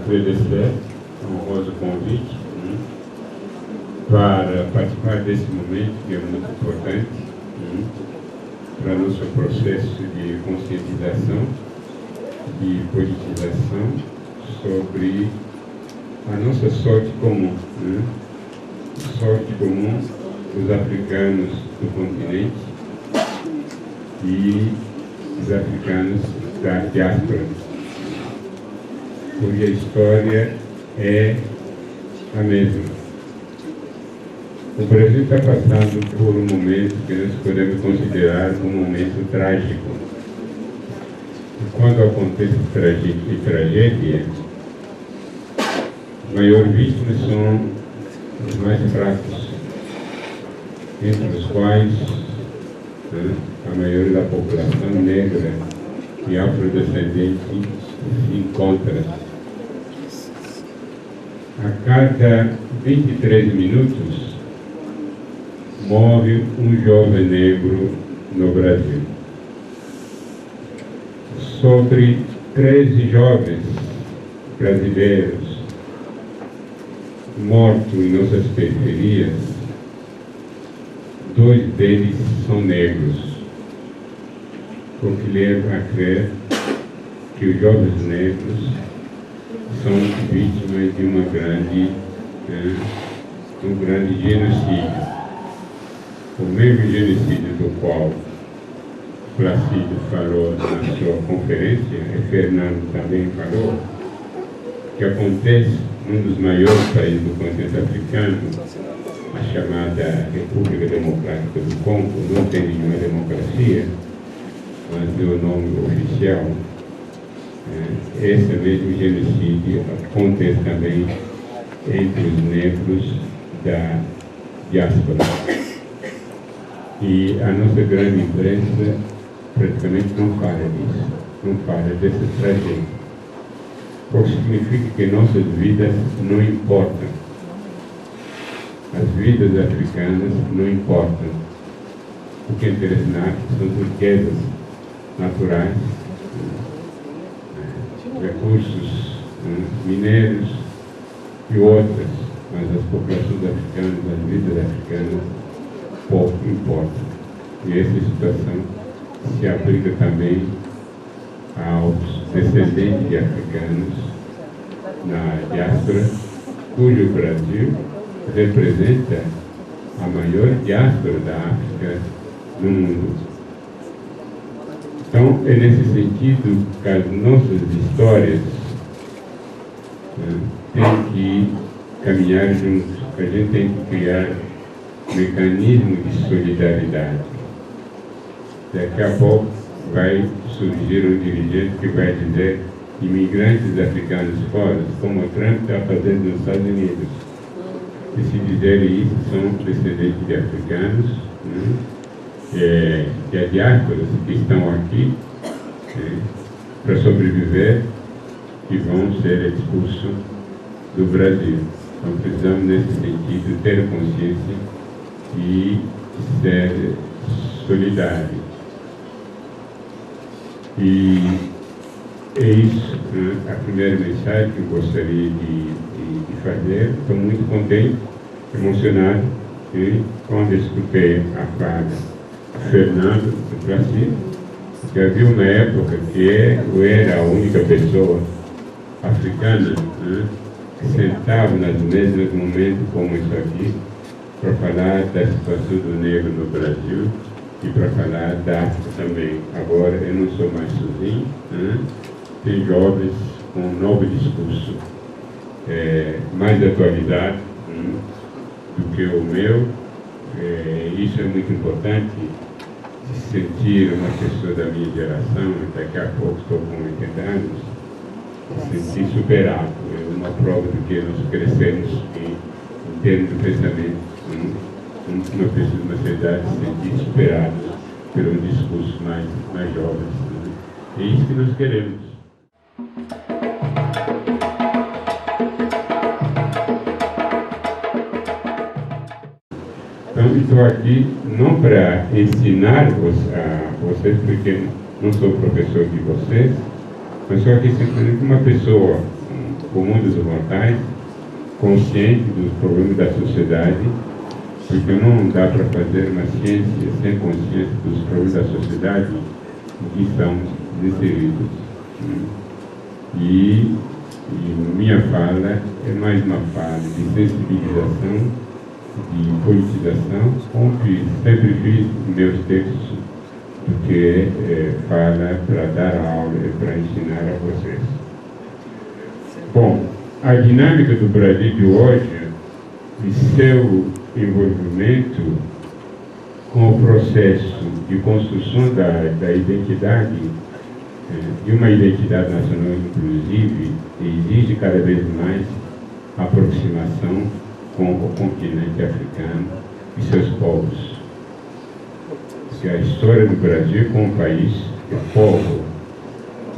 agradecer o honroso convite para participar desse momento que é muito importante para nosso processo de conscientização e politização sobre a nossa sorte comum, sorte comum dos africanos do continente e os africanos da diáspora, porque a história é a mesma. O Brasil está passando por um momento que nós podemos considerar um momento trágico. E quando acontece tragédia, as maiores vítimas são os mais fracos, entre os quais a maioria da população negra e afrodescendente se encontra. A cada 23 minutos morre um jovem negro no Brasil. Sobre 13 jovens brasileiros mortos em nossas periferias, 2 deles são negros, o que leva a crer que os jovens negros são vítimas de um grande genocídio. O mesmo genocídio do qual Placídio falou na sua conferência, e Fernando também falou, que acontece num dos maiores países do continente africano, a chamada República Democrática do Congo. Não tem nenhuma democracia, mas o nome oficial. Esse mesmo genocídio acontece também entre os negros da diáspora. E a nossa grande imprensa praticamente não fala disso, não fala dessa tragédia. O que significa que nossas vidas não importam. As vidas africanas não importam. O que interessa na África são as riquezas naturais, recursos minérios e outras, mas as populações africanas, as vidas africanas, pouco importam. E essa situação se aplica também aos descendentes de africanos na diáspora, cujo Brasil representa a maior diáspora da África no mundo. Então, é nesse sentido que as nossas histórias têm que caminhar juntos. A gente tem que criar mecanismos de solidariedade. Daqui a pouco vai surgir um dirigente que vai dizer imigrantes africanos fora, como o Trump está fazendo nos Estados Unidos. E se dizerem isso, são descendentes de africanos, que a diáspora que estão aqui para sobreviver e vão ser expulsos do Brasil. Então precisamos, nesse sentido, ter consciência e ser solidário. E é isso, a primeira mensagem que eu gostaria de fazer. Estou muito contente, emocionado, quando escutei a fala de Fernando do Brasil, que havia uma época que eu era a única pessoa africana que sentava nas mesas num momento como isso aqui, para falar da situação do negro no Brasil e para falar da África também. Agora eu não sou mais sozinho, tem jovens com um novo discurso, mais de atualidade do que o meu. Isso é muito importante, se sentir uma pessoa da minha geração, daqui a pouco estou com 80 anos, se sentir superado. É uma prova de que nós crescemos em termos de pensamento. Uma pessoa de uma sociedade se sentir superada pelo discurso mais jovem. É isso que nós queremos. Então, estou aqui não para ensinar a vocês, porque não sou professor de vocês, mas sou aqui simplesmente uma pessoa comum dos mortais, consciente dos problemas da sociedade, porque não dá para fazer uma ciência sem consciência dos problemas da sociedade em que estamos inseridos. E minha fala é mais uma fala de sensibilização, de politização, onde sempre fiz meus textos, porque fala para dar aula e para ensinar a vocês. Bom, a dinâmica do Brasil de hoje e seu envolvimento com o processo de construção da identidade, de uma identidade nacional inclusive, exige cada vez mais aproximação com o continente africano e seus povos. Porque a história do Brasil como país e povo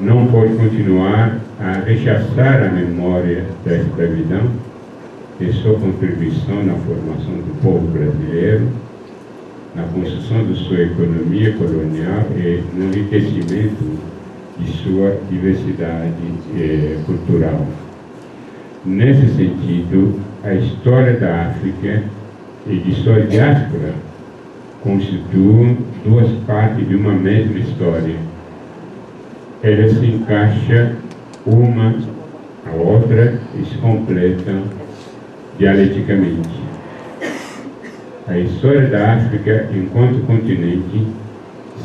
não pode continuar a rechaçar a memória da escravidão e sua contribuição na formação do povo brasileiro, na construção de sua economia colonial e no enriquecimento de sua diversidade cultural. Nesse sentido, a história da África e de sua diáspora constituem duas partes de uma mesma história. Elas se encaixam uma à outra e se completam dialeticamente. A história da África, enquanto continente,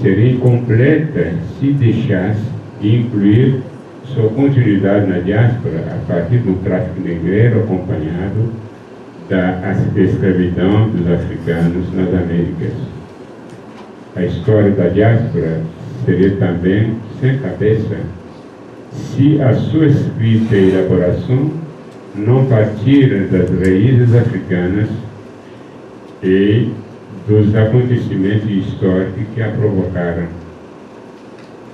seria incompleta se deixasse de incluir sua continuidade na diáspora a partir do tráfico negreiro acompanhado da escravidão dos africanos nas Américas. A história da diáspora seria também sem cabeça se a sua escrita e elaboração não partirem das raízes africanas e dos acontecimentos históricos que a provocaram.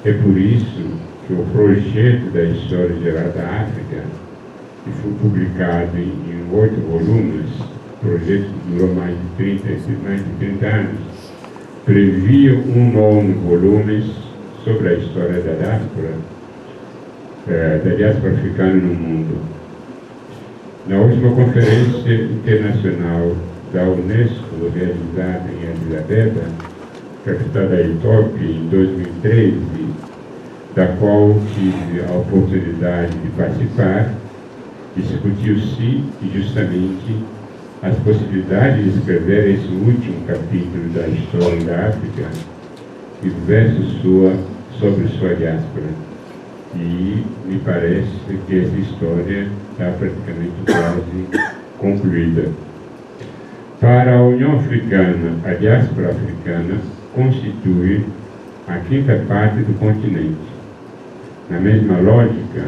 É por isso que o projeto da História Geral da África, que foi publicado em 8 volumes, o projeto durou mais de 30 anos, previa 9 volumes sobre a história da diáspora africana no mundo. Na última conferência internacional da Unesco, realizada em Addis Abeba, capital da Etiópia, em 2013, da qual tive a oportunidade de participar, discutiu-se justamente as possibilidades de escrever esse último capítulo da história da África e versos sobre sua diáspora. E me parece que essa história está praticamente quase concluída. Para a União Africana, a diáspora africana constitui a 5ª parte do continente. Na mesma lógica,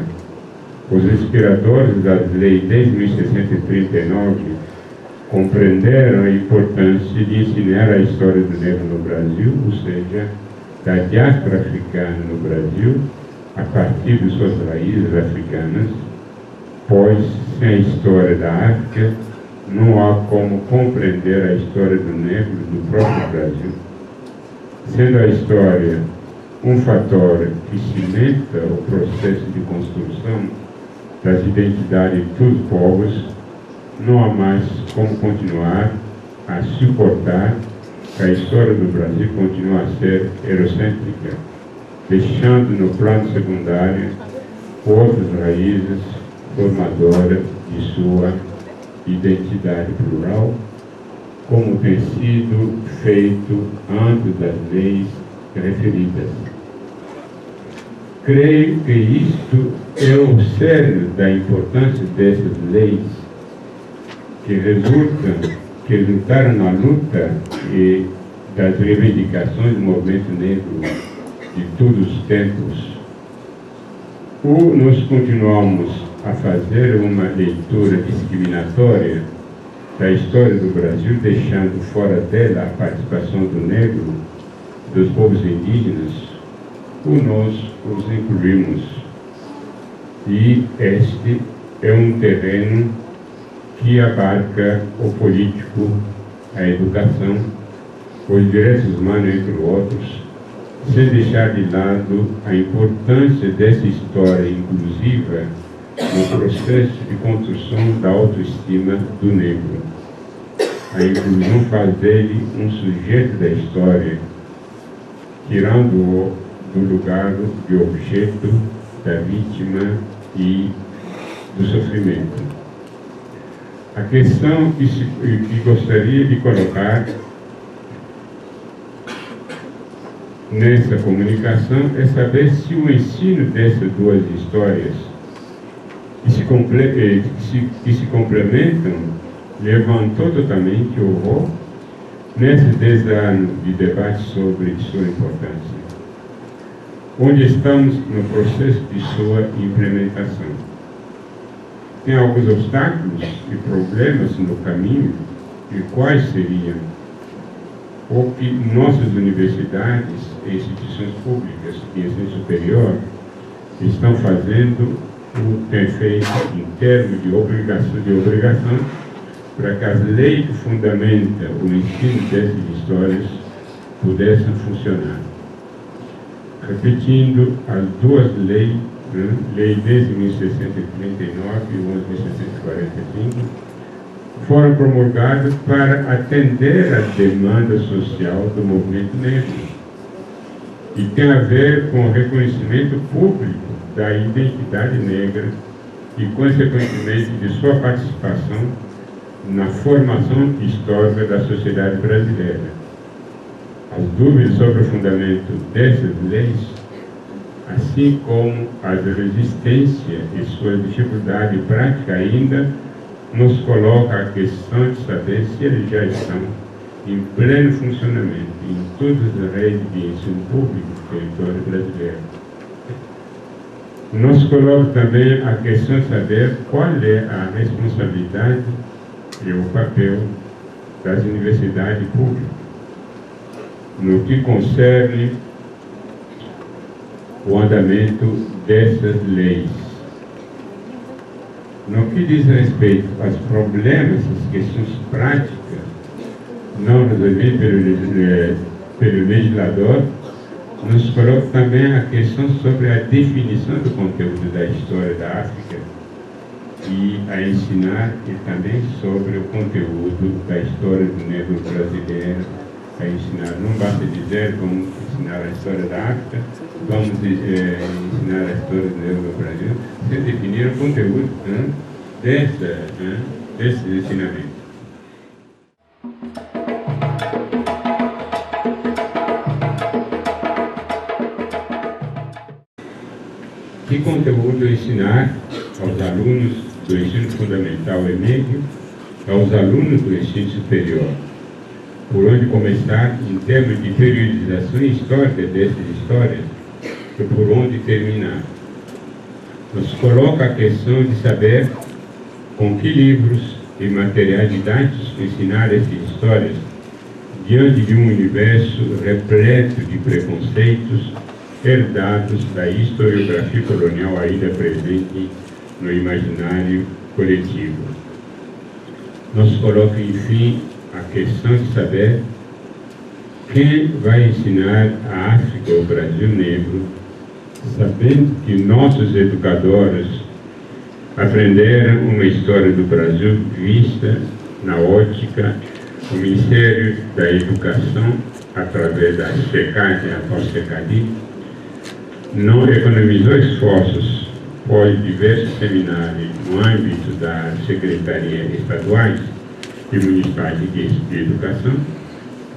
os inspiradores das leis de 1639 compreenderam a importância de ensinar a história do negro no Brasil, ou seja, da diáspora africana no Brasil, a partir de suas raízes africanas, pois sem a história da África não há como compreender a história do negro do próprio Brasil. Sendo a história um fator que cimenta o processo de construção das identidades dos povos, não há mais como continuar a suportar que a história do Brasil continue a ser eurocêntrica, deixando no plano secundário outras raízes formadoras de sua identidade plural, como tem sido feito antes das leis referidas. Creio que isto é o cerne da importância dessas leis que resultaram na luta e das reivindicações do movimento negro de todos os tempos. Ou nós continuamos a fazer uma leitura discriminatória da história do Brasil, deixando fora dela a participação do negro, dos povos indígenas, ou nós os incluímos. E este é um terreno que abarca o político, a educação, os direitos humanos, entre outros, sem deixar de lado a importância dessa história inclusiva no processo de construção da autoestima do negro. A inclusão faz dele um sujeito da história, tirando-o do lugar de objeto, da vítima e do sofrimento. A questão que gostaria de colocar nessa comunicação é saber se o ensino dessas duas histórias que se complementam levantou totalmente o rol nesses 10 anos de debate sobre sua importância, onde estamos no processo de sua implementação. Tem alguns obstáculos e problemas no caminho, e quais seriam o que nossas universidades e instituições públicas de ensino superior estão fazendo o tem feito em termos de obrigação para que as leis que fundamentam o ensino dessas histórias pudessem funcionar. Repetindo, as duas leis, Lei 10.639 e 11.645, foram promulgadas para atender à demanda social do movimento negro e tem a ver com o reconhecimento público da identidade negra e, consequentemente, de sua participação na formação histórica da sociedade brasileira. As dúvidas sobre o fundamento dessas leis, assim como as resistências e sua dificuldade prática ainda, nos coloca a questão de saber se eles já estão em pleno funcionamento em todas as redes de ensino público do território brasileiro. Nos coloca também a questão de saber qual é a responsabilidade e o papel das universidades públicas no que concerne o andamento dessas leis. No que diz respeito aos problemas, às questões práticas não resolvidas pelo legislador, nos coloca também a questão sobre a definição do conteúdo da história da África e a ensinar e também sobre o conteúdo da história do negro brasileiro, a ensinar. Não basta dizer vamos ensinar a história da África, vamos ensinar a história do negro no Brasil, sem definir o conteúdo desse ensinamento. Que conteúdo ensinar aos alunos do ensino fundamental e médio, aos alunos do ensino superior? Por onde começar em termos de periodização histórica dessas histórias e por onde terminar? Nos coloca a questão de saber com que livros e materiais didáticos ensinar essas histórias diante de um universo repleto de preconceitos herdados da historiografia colonial ainda presente no imaginário coletivo. Nos coloca, enfim, a questão de saber quem vai ensinar a África ou o Brasil negro, sabendo que nossos educadores aprenderam uma história do Brasil vista na ótica do Ministério da Educação, através da SECAD, após SECAD, não economizou esforços, pois diversos seminários no âmbito das secretarias estaduais e municipais de educação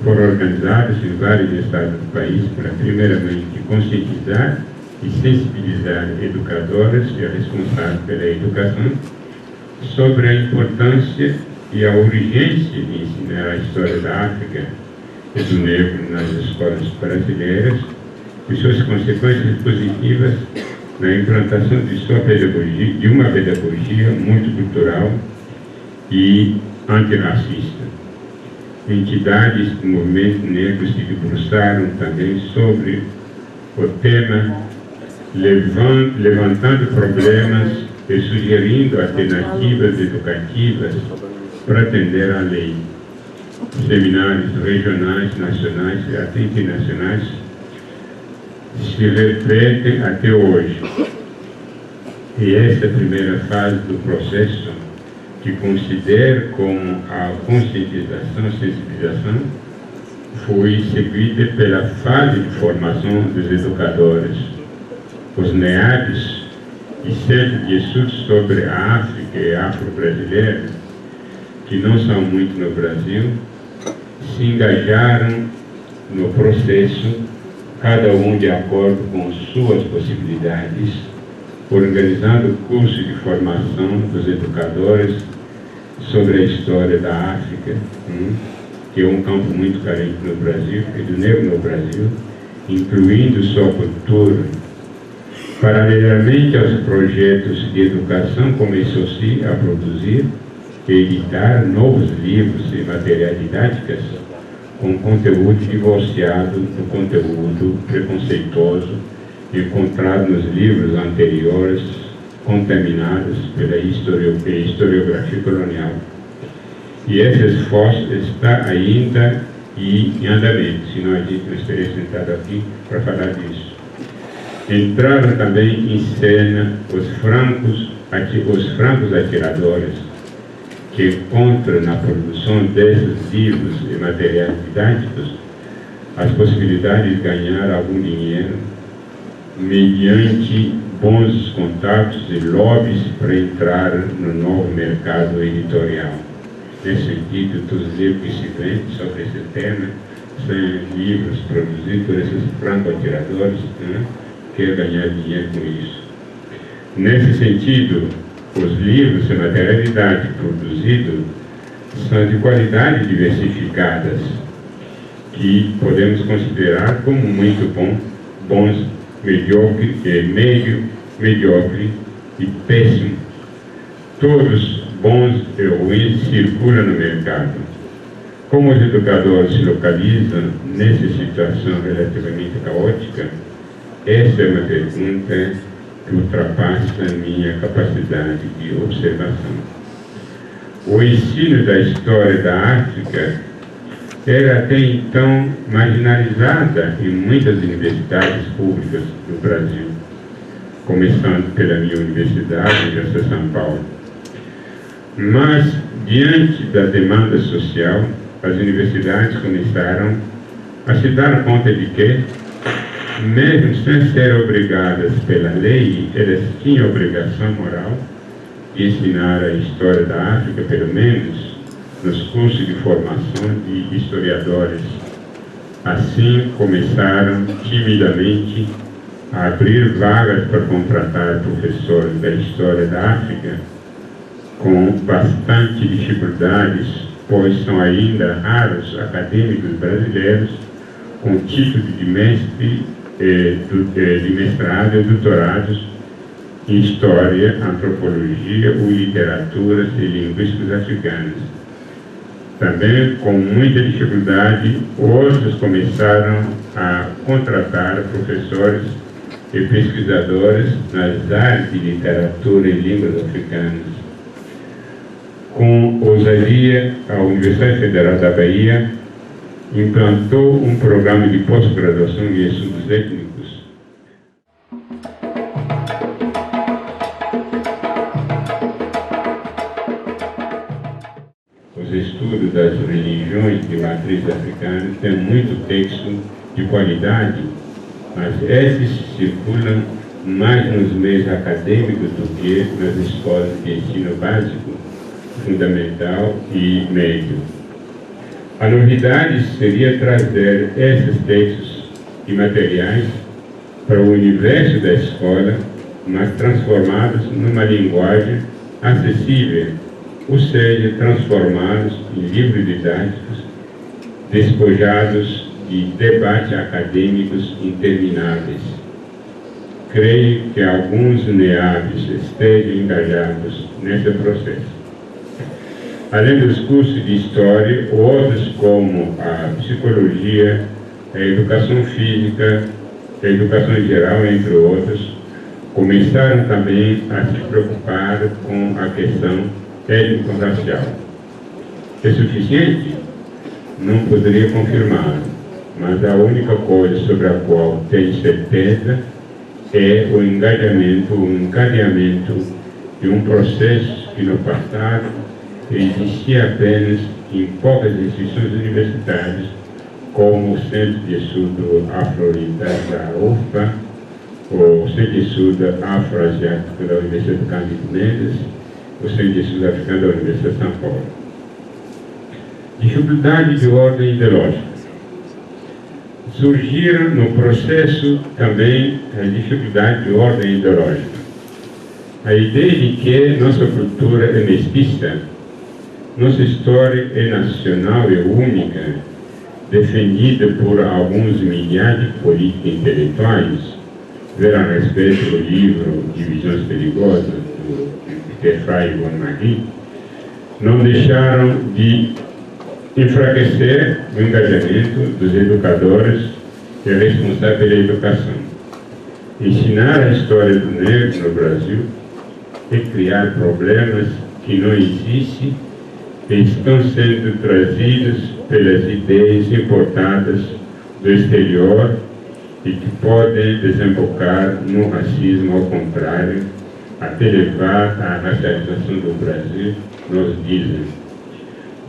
foram organizados em vários estados do país para, primeiramente, conscientizar e sensibilizar educadores e responsáveis pela educação sobre a importância e a urgência de ensinar a história da África e do negro nas escolas brasileiras e suas consequências positivas na implantação de uma pedagogia multicultural e antirracista. Entidades do movimento negro se debruçaram também sobre o tema, levantando problemas e sugerindo alternativas educativas para atender à lei. Seminários regionais, nacionais e até internacionais se repetem até hoje. E essa primeira fase do processo, que considero como a conscientização, sensibilização, foi seguida pela fase de formação dos educadores. Os NEABs e Centros de Estudos sobre a África e Afro-Brasileira, que não são muito no Brasil, se engajaram no processo, cada um de acordo com suas possibilidades, organizando cursos de formação dos educadores sobre a história da África, que é um campo muito carente no Brasil, e do negro no Brasil, incluindo sua cultura. Paralelamente aos projetos de educação, começou-se a produzir e editar novos livros e materiais didáticos com conteúdo divorciado do conteúdo preconceituoso encontrado nos livros anteriores, contaminados pela historiografia colonial. E esse esforço está ainda em andamento, senão a gente não estaria sentado aqui para falar disso. Entraram também em cena os francos atiradores, que encontram na produção desses livros e materiais didáticos as possibilidades de ganhar algum dinheiro mediante bons contatos e lobbies para entrar no novo mercado editorial. Nesse sentido, todos os livros que se vendem sobre esse tema são livros produzidos por esses franco-atiradores, que querem ganhar dinheiro com isso. Nesse sentido, os livros e materiais didáticos produzidos são de qualidade diversificadas, que podemos considerar como muito bons, mediocre, médio, mediocre e péssimo. Todos bons e ruins circulam no mercado. Como os educadores se localizam nessa situação relativamente caótica? Essa é uma pergunta que ultrapassa a minha capacidade de observação. O ensino da história da África era até então marginalizada em muitas universidades públicas do Brasil, começando pela minha universidade, Universidade de São Paulo. Mas, diante da demanda social, as universidades começaram a se dar conta de que, mesmo sem ser obrigadas pela lei, elas tinham obrigação moral de ensinar a história da África, pelo menos nos cursos de formação de historiadores. Assim, começaram timidamente a abrir vagas para contratar professores da história da África, com bastante dificuldades, pois são ainda raros acadêmicos brasileiros com título de mestre, de mestrado e doutorados em História, Antropologia ou Literaturas e Linguísticas Africanas. Também, com muita dificuldade, outros começaram a contratar professores e pesquisadores nas áreas de literatura e línguas africanas. Com ousadia, a Universidade Federal da Bahia implantou um programa de pós-graduação em estudos étnicos. Os estudos das religiões de matriz africana têm muito texto de qualidade, mas esses circulam mais nos meios acadêmicos do que nas escolas de ensino básico, fundamental e médio. A novidade seria trazer esses textos e materiais para o universo da escola, mas transformados numa linguagem acessível, ou seja, transformados em livros didáticos, despojados de debates acadêmicos intermináveis. Creio que alguns NEABs estejam engajados nesse processo. Além dos cursos de História, outros como a Psicologia, a Educação Física, a Educação Geral, entre outros, começaram também a se preocupar com a questão étnico-racial. É suficiente? Não poderia confirmar, mas a única coisa sobre a qual tenho certeza é o engajamento, o encadeamento de um processo que no passado existia apenas em poucas instituições universitárias, como o Centro de Estudo Afro-Oriental da UFA, o Centro de Estudo Afro-Asiático da Universidade de Canal, o Centro de Estudo Africano da Universidade de São Paulo. Dificuldade de ordem ideológica. Surgiram no processo também a dificuldade de ordem ideológica. A ideia de que nossa cultura é mestiça, nossa história é nacional e única, defendida por alguns milhares de políticos intelectuais, ver a respeito do livro Divisões Perigosas, do Tefai e Bonmagui, não deixaram de enfraquecer o engajamento dos educadores e responsáveis pela educação. Ensinar a história do negro no Brasil é criar problemas que não existem e estão sendo trazidos pelas ideias importadas do exterior e que podem desembocar no racismo ao contrário, até levar à racialização do Brasil, nos dizem.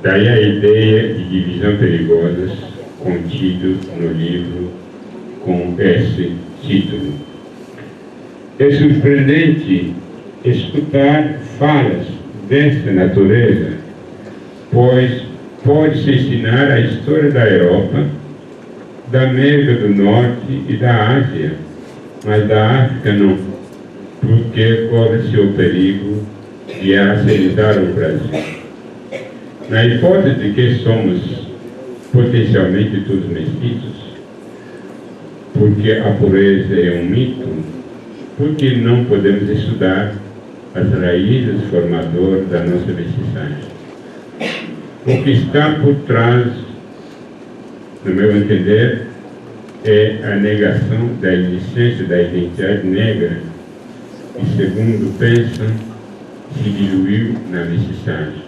Daí a ideia de divisão perigosa contido no livro com esse título. É surpreendente escutar falas dessa natureza, pois pode-se ensinar a história da Europa, da América do Norte e da Ásia, mas da África não, porque corre-se o perigo de racializar o Brasil. Na hipótese de que somos potencialmente todos mestiços, porque a pureza é um mito, porque não podemos estudar as raízes formadoras da nossa mestiçagem. O que está por trás, no meu entender, é a negação da existência da identidade negra, que, segundo pensam, se diluiu na mestiçagem.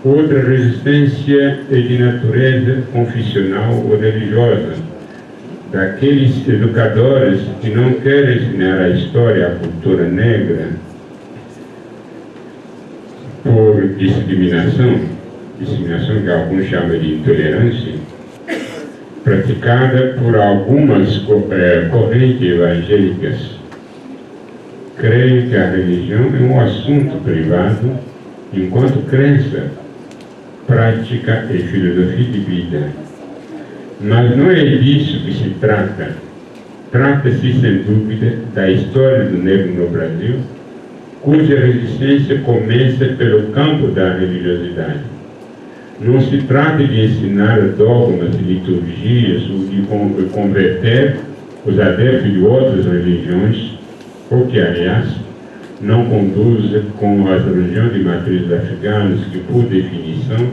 Outra resistência é de natureza confessional ou religiosa, daqueles educadores que não querem ensinar a história e a cultura negra por discriminação que alguns chamam de intolerância, praticada por algumas correntes evangélicas. Creio que a religião é um assunto privado, enquanto crença, prática e filosofia de vida. Mas não é disso que se trata. Trata-se, sem dúvida, da história do negro no Brasil, cuja resistência começa pelo campo da religiosidade. Não se trata de ensinar dogmas e liturgias ou de converter os adeptos de outras religiões, o que, aliás, não conduz com as religiões de matrizes africanas que, por definição,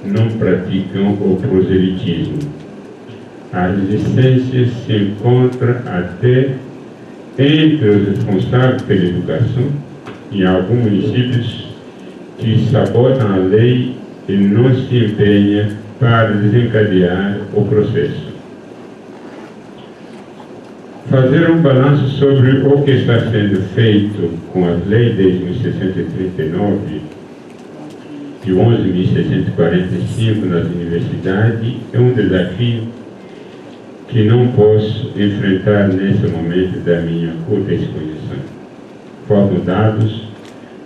não praticam o proselitismo. A resistência se encontra até entre os responsáveis pela educação, em alguns municípios que sabotam a lei e não se empenham para desencadear o processo. Fazer um balanço sobre o que está sendo feito com as leis de 1639 e 11.645 nas universidades é um desafio que não posso enfrentar nesse momento da minha curta exposição. Faltam dados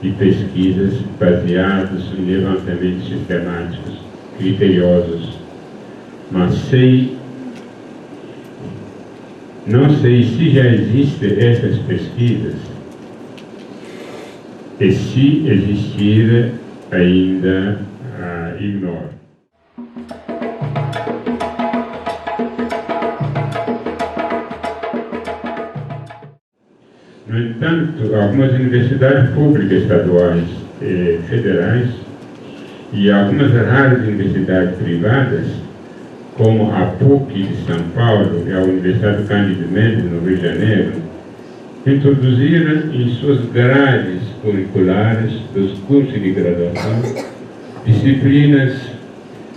e pesquisas baseados em levantamentos sistemáticos, criteriosos, mas não sei se já existem essas pesquisas e se existir ainda ignoro. No entanto, algumas universidades públicas, estaduais e federais e algumas raras universidades privadas, como a PUC de São Paulo e a Universidade do Cândido Mendes, no Rio de Janeiro, introduziram em suas grades curriculares dos cursos de graduação disciplinas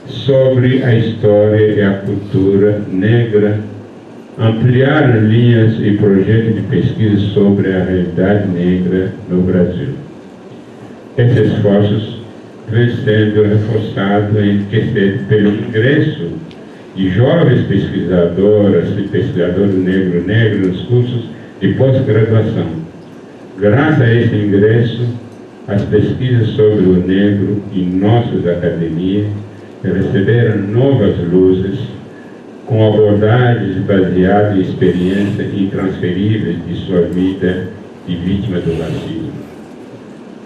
sobre a história e a cultura negra ampliar linhas e projetos de pesquisa sobre a realidade negra no Brasil. Esses esforços vêm sendo reforçados e enriquecidos pelo ingresso de jovens pesquisadoras e pesquisadores negros nos cursos de pós-graduação. Graças a esse ingresso, as pesquisas sobre o negro em nossas academias receberam novas luzes, com abordagens baseadas em experiências intransferíveis de sua vida de vítima do racismo.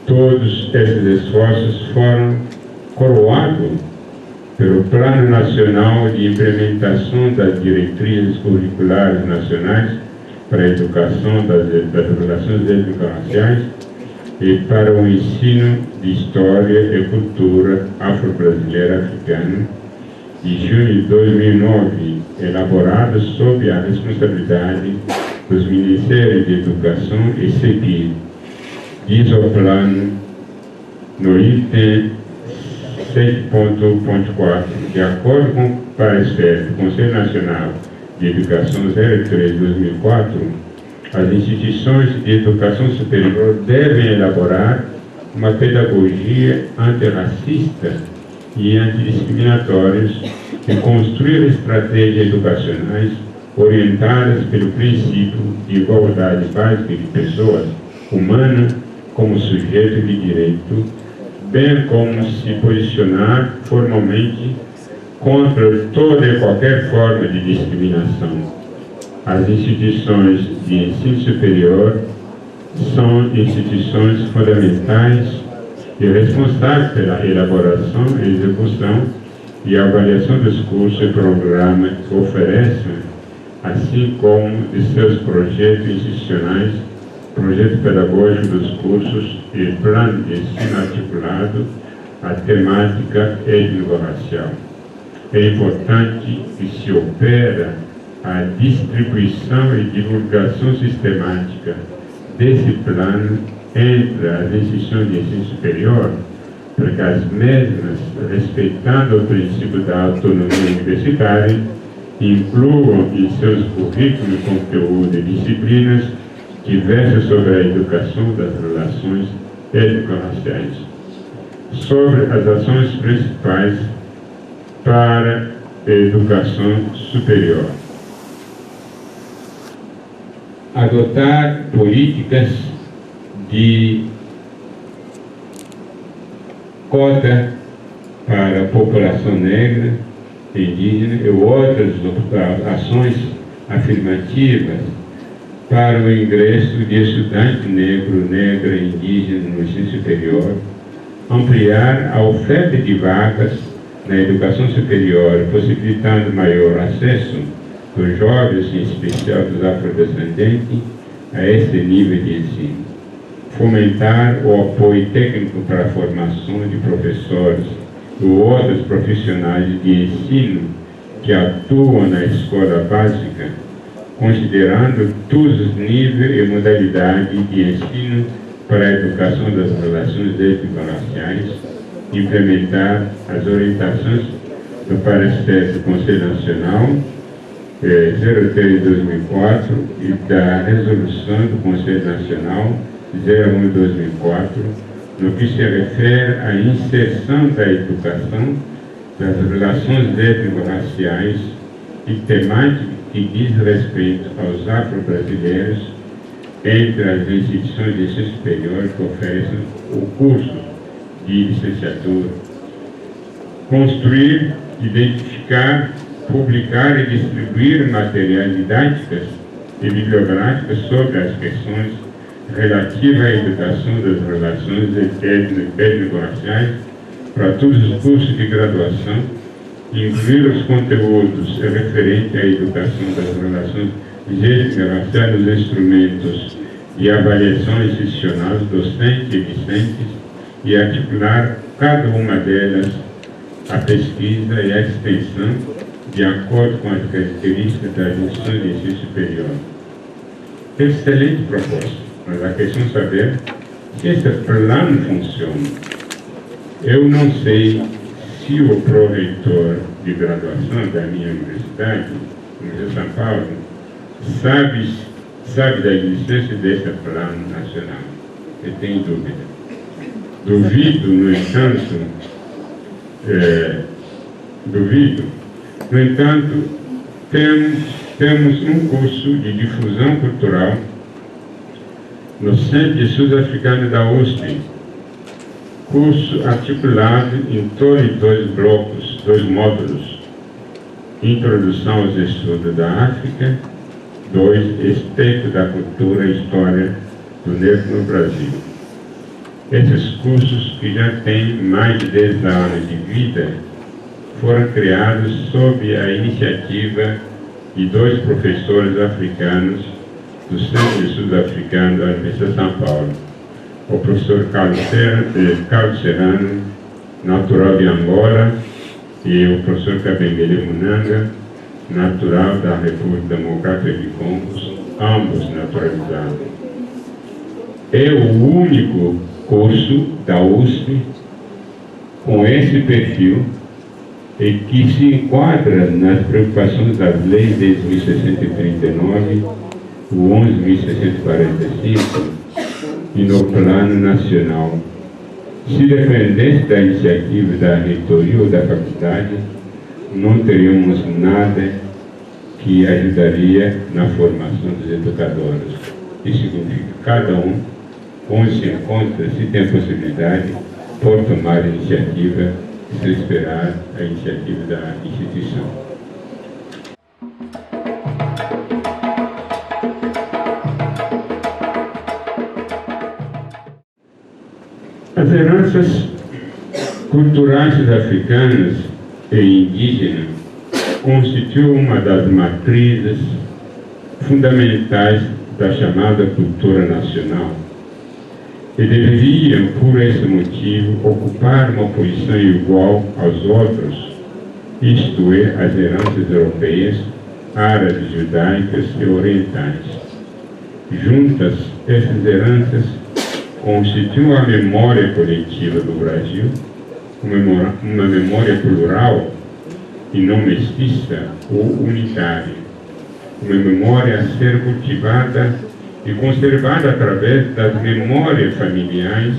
Todos esses esforços foram coroados pelo Plano Nacional de Implementação das Diretrizes Curriculares Nacionais para a Educação das Relações Étnico-Raciais e para o Ensino de História e Cultura Afro-Brasileira Africana, de junho de 2009, elaborado sob a responsabilidade dos Ministérios de Educação e CEPI. Diz o plano, no item 7.4, de acordo com o parecer do Conselho Nacional de Educação 03/2004, as instituições de educação superior devem elaborar uma pedagogia antirracista e antidiscriminatórias e construir estratégias educacionais orientadas pelo princípio de igualdade básica de pessoas humanas como sujeito de direito, bem como se posicionar formalmente contra toda e qualquer forma de discriminação. As instituições de ensino superior são instituições fundamentais e responsáveis pela elaboração, execução e avaliação dos cursos e programas que oferecem, assim como de seus projetos institucionais, projetos pedagógicos dos cursos e plano de ensino articulado à temática étnico-racial. É importante que se opera a distribuição e divulgação sistemática desse plano entre as instituições de ensino superior, para que as mesmas, respeitando o princípio da autonomia universitária, incluam em seus currículos conteúdo e disciplinas que versam sobre a educação das relações étnico-raciais, sobre as ações principais para a educação superior. Adotar políticas de cota para a população negra, indígena e outras ações afirmativas para o ingresso de estudante negro, negra e indígena no ensino superior, ampliar a oferta de vagas na educação superior, possibilitando maior acesso dos jovens, em especial dos afrodescendentes, a esse nível de ensino. Fomentar o apoio técnico para a formação de professores e outros profissionais de ensino que atuam na escola básica, considerando todos os níveis e modalidades de ensino para a educação das relações étnico-raciais, implementar as orientações do parecer do Conselho Nacional 03/2004 e da resolução do Conselho Nacional 01/2004, no que se refere à inserção da educação das relações étnico-raciais e temática que diz respeito aos afro-brasileiros entre as instituições de ensino superior que oferecem o curso de licenciatura. Construir, identificar, publicar e distribuir materiais didáticos e bibliográficos sobre as questões relativas à educação das relações étnico-raciais para todos os cursos de graduação, incluir os conteúdos referentes à educação das relações étnico-raciais nos instrumentos de avaliação institucional, docentes e discentes, e articular cada uma delas a pesquisa e a extensão de acordo com as características das instituições de ensino superior. Excelente proposta, mas a questão é saber se esse plano funciona. Eu não sei se o pró-reitor de graduação da minha universidade, Universidade de São Paulo, sabe da existência desse plano nacional. Eu tenho dúvida. Duvido, no entanto, temos um curso de difusão cultural no Centro Sul-Africano da USP, curso articulado em todos os 2 blocos, 2 módulos: Introdução aos Estudos da África, 2, Respeito da Cultura e História do Negro no Brasil. Esses cursos, que já têm mais de 10 anos de vida, foram criados sob a iniciativa de 2 professores africanos do Centro Sul-Africano da Universidade de São Paulo, o professor Carlos Serrano, natural de Angola, e o professor Kabengele Munanga, natural da República Democrática de Congo, ambos naturalizados. É o único curso da USP com esse perfil e que se enquadra nas preocupações das leis de 1639, o 11.645 e no Plano Nacional. Se dependesse da iniciativa da reitoria ou da faculdade, não teríamos nada que ajudaria na formação dos educadores. Isso significa que cada um, onde se encontra, se tem possibilidade, pode tomar a iniciativa, sem esperar a iniciativa da instituição. As heranças culturais sul-africanas e indígenas constituem uma das matrizes fundamentais da chamada cultura nacional e deveriam, por esse motivo, ocupar uma posição igual aos outros, isto é, as heranças europeias, árabes, judaicas e orientais. Juntas, essas heranças constituem a memória coletiva do Brasil, uma memória plural e não mestiça ou unitária, uma memória a ser cultivada e conservada através das memórias familiares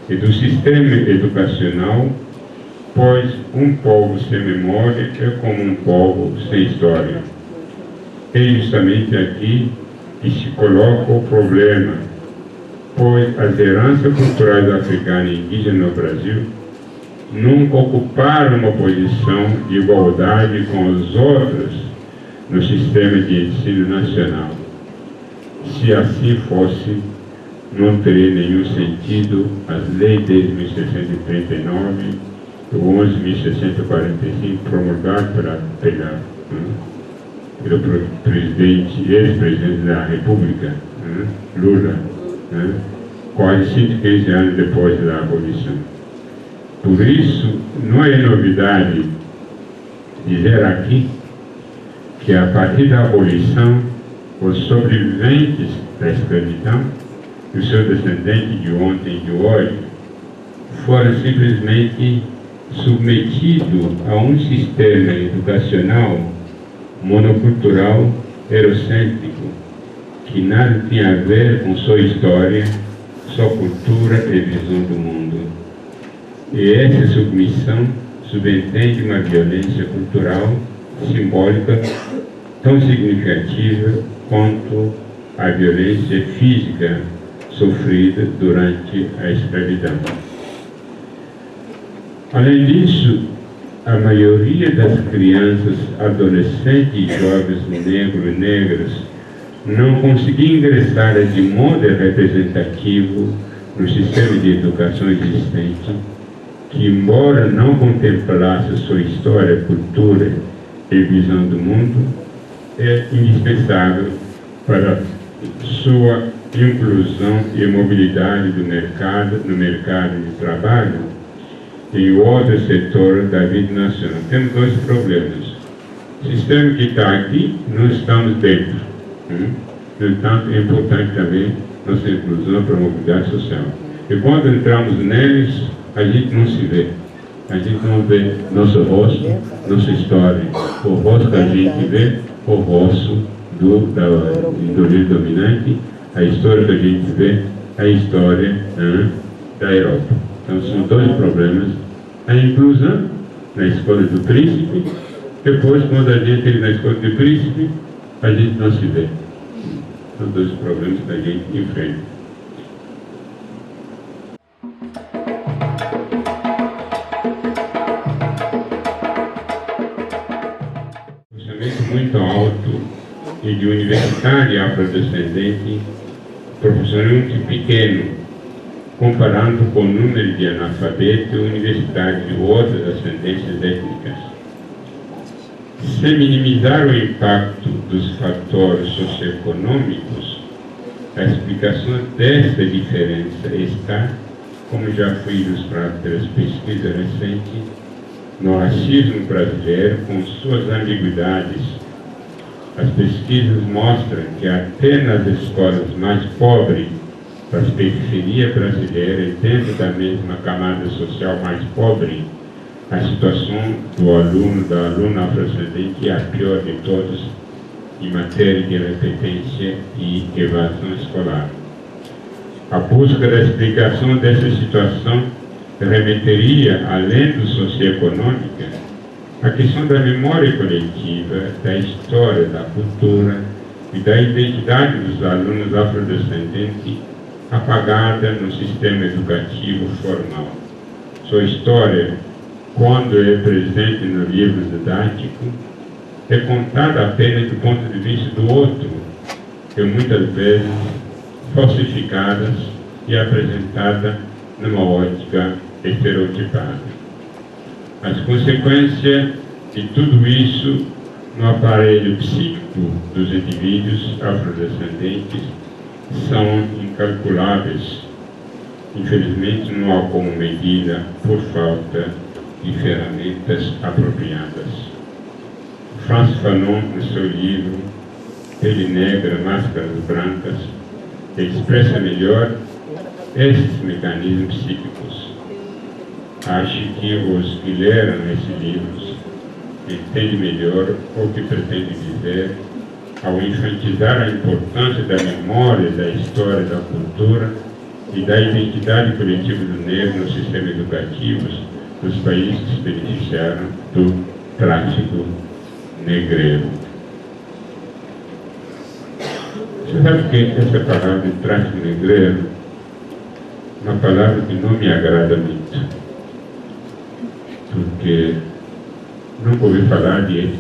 e do sistema educacional, pois um povo sem memória é como um povo sem história. É justamente aqui que se coloca o problema, pois as heranças culturais africanas e indígenas no Brasil nunca ocuparam uma posição de igualdade com os outros no sistema de ensino nacional. Se assim fosse, não teria nenhum sentido as leis de 1639 e 11.645 promulgadas pelo ex-presidente da República, Lula, quase 115 anos depois da abolição. Por isso, não é novidade dizer aqui que a partir da abolição, os sobreviventes da escravidão e os seus descendentes de ontem e de hoje foram simplesmente submetidos a um sistema educacional monocultural eurocêntrico, que nada tinha a ver com sua história, sua cultura e visão do mundo. E essa submissão subentende uma violência cultural simbólica tão significativa quanto a violência física sofrida durante a escravidão. Além disso, a maioria das crianças, adolescentes e jovens negros e negras não conseguia ingressar de modo representativo no sistema de educação existente, que, embora não contemplasse sua história, cultura e visão do mundo, é indispensável para sua inclusão e mobilidade no mercado de trabalho e outros setores da vida nacional. Temos 2 problemas. O sistema que está aqui, não estamos dentro. No entanto, é importante também nossa inclusão para a mobilidade social. E quando entramos neles, a gente não se vê. A gente não vê nosso rosto, nossa história. O rosto que a gente vê, o rosto do livro dominante, a história que a gente vê, a história da Europa. Então são dois problemas: a inclusão na escola do príncipe, depois quando a gente entra na escola do príncipe, a gente não se vê. São dois problemas que a gente enfrenta. Muito alto e de universitário afrodescendente, proporcionalmente pequeno, comparando com o número de analfabetos universitários de outras ascendências étnicas. Sem minimizar o impacto dos fatores socioeconômicos, a explicação desta diferença está, como já foi ilustrado pelas pesquisas recentes, no racismo brasileiro com suas ambiguidades. As pesquisas mostram que até nas escolas mais pobres das periferias brasileiras, dentro da mesma camada social mais pobre, a situação do aluno, da aluna afrodescendente é a pior de todos em matéria de repetência e evasão escolar. A busca da explicação dessa situação remeteria, além do socioeconômica, a questão da memória coletiva, da história, da cultura e da identidade dos alunos afrodescendentes apagada no sistema educativo formal. Sua história, quando é presente no livro didático, é contada apenas do ponto de vista do outro, que muitas vezes falsificadas e apresentada numa ótica estereotipada. As consequências de tudo isso no aparelho psíquico dos indivíduos afrodescendentes são incalculáveis. Infelizmente, não há como medida por falta de ferramentas apropriadas. Francis Fanon, no seu livro Pele Negra, Máscaras Brancas, expressa melhor esses mecanismos psíquicos. Acho que os que leram esses livros entendem melhor o que pretende dizer ao enfatizar a importância da memória, da história, da cultura e da identidade coletiva do negro nos sistemas educativos dos países que se beneficiaram do tráfico negreiro. Você sabe que essa palavra de tráfico negreiro é uma palavra que não me agrada muito, porque nunca ouvi falar de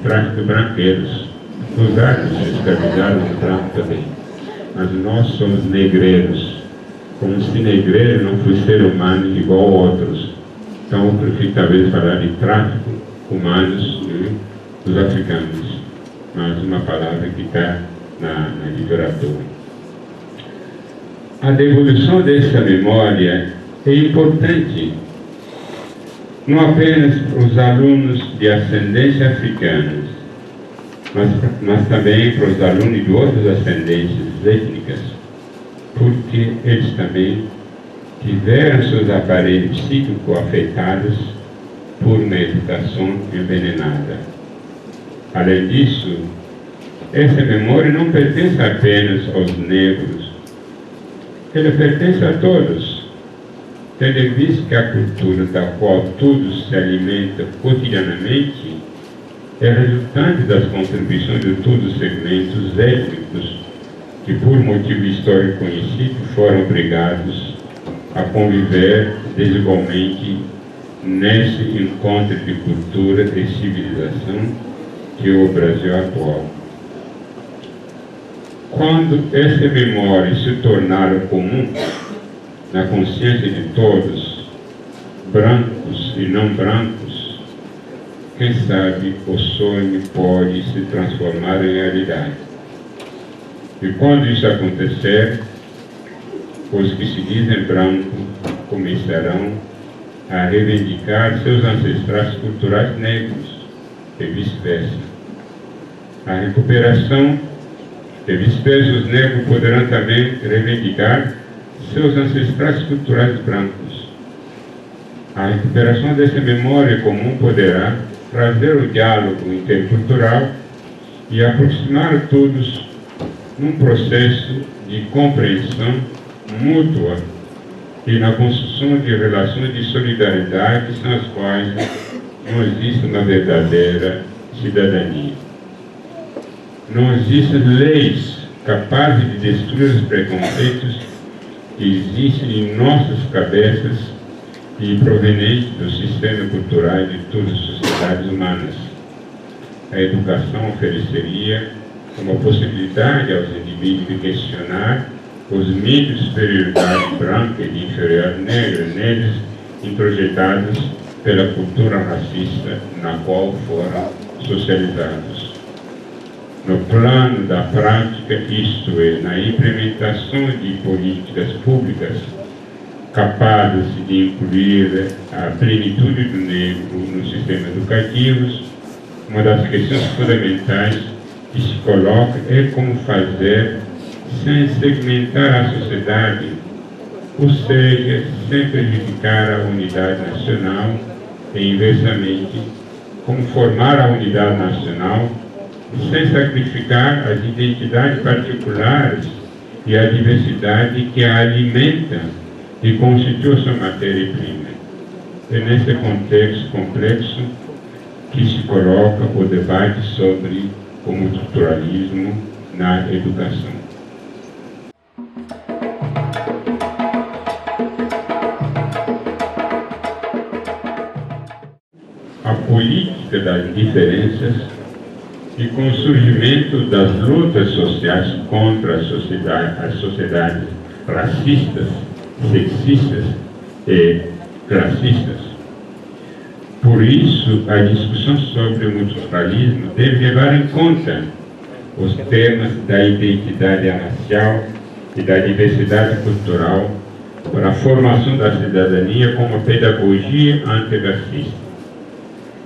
tráfico de branqueiros. Os árabes escravizaram no tráfico também, mas nós somos negreiros, como se negreiro não fosse ser humano igual a outros. Então eu prefiro talvez falar de tráfico humanos dos africanos, mas uma palavra que está na literatura. A devolução dessa memória é importante, não apenas para os alunos de ascendência africana, mas também para os alunos de outras ascendências étnicas, porque eles também tiveram seus aparelhos psíquicos afetados por uma educação envenenada. Além disso, essa memória não pertence apenas aos negros, ela pertence a todos, tendo em vista que a cultura da qual todos se alimentam cotidianamente é resultante das contribuições de todos os segmentos étnicos que, por motivo histórico conhecido, foram obrigados a conviver desigualmente nesse encontro de cultura e civilização que é o Brasil atual. Quando essa memória se tornar comum na consciência de todos, brancos e não brancos, quem sabe o sonho pode se transformar em realidade. E quando isso acontecer, os que se dizem brancos começarão a reivindicar seus ancestrais culturais negros e vice-versa. A recuperação e vice-versa, os negros poderão também reivindicar seus ancestrais culturais brancos. A recuperação dessa memória comum poderá trazer o diálogo intercultural e aproximar todos num processo de compreensão mútua e na construção de relações de solidariedade sem as quais não existe uma verdadeira cidadania. Não existem leis capazes de destruir os preconceitos que existem em nossas cabeças e provenientes do sistema cultural de todas as sociedades humanas. A educação ofereceria uma possibilidade aos indivíduos de questionar os mitos de superioridade branca e de inferioridade negra neles introjetados pela cultura racista na qual foram socializados. No plano da prática, isto é, na implementação de políticas públicas capazes de incluir a plenitude do negro nos sistemas educativos, uma das questões fundamentais que se coloca é como fazer sem segmentar a sociedade, ou seja, sem prejudicar a unidade nacional e, inversamente, como formar a unidade nacional sem sacrificar as identidades particulares e a diversidade que a alimenta e constitui sua matéria-prima. É nesse contexto complexo que se coloca o debate sobre o multiculturalismo na educação. A política das diferenças e com o surgimento das lutas sociais contra as sociedades racistas, sexistas e classistas. Por isso, a discussão sobre o multiculturalismo deve levar em conta os temas da identidade racial e da diversidade cultural para a formação da cidadania como pedagogia antirracista.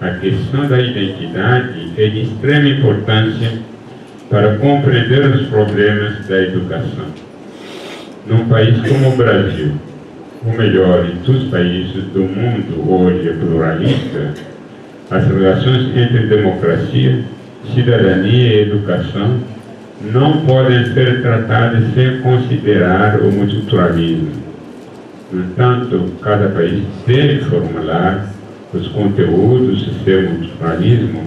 A questão da identidade é de extrema importância para compreender os problemas da educação. Num país como o Brasil, ou melhor, em todos os países do mundo hoje pluralista, as relações entre democracia, cidadania e educação não podem ser tratadas sem considerar o multiculturalismo. No entanto, cada país deve formular os conteúdos do seu multiculturalismo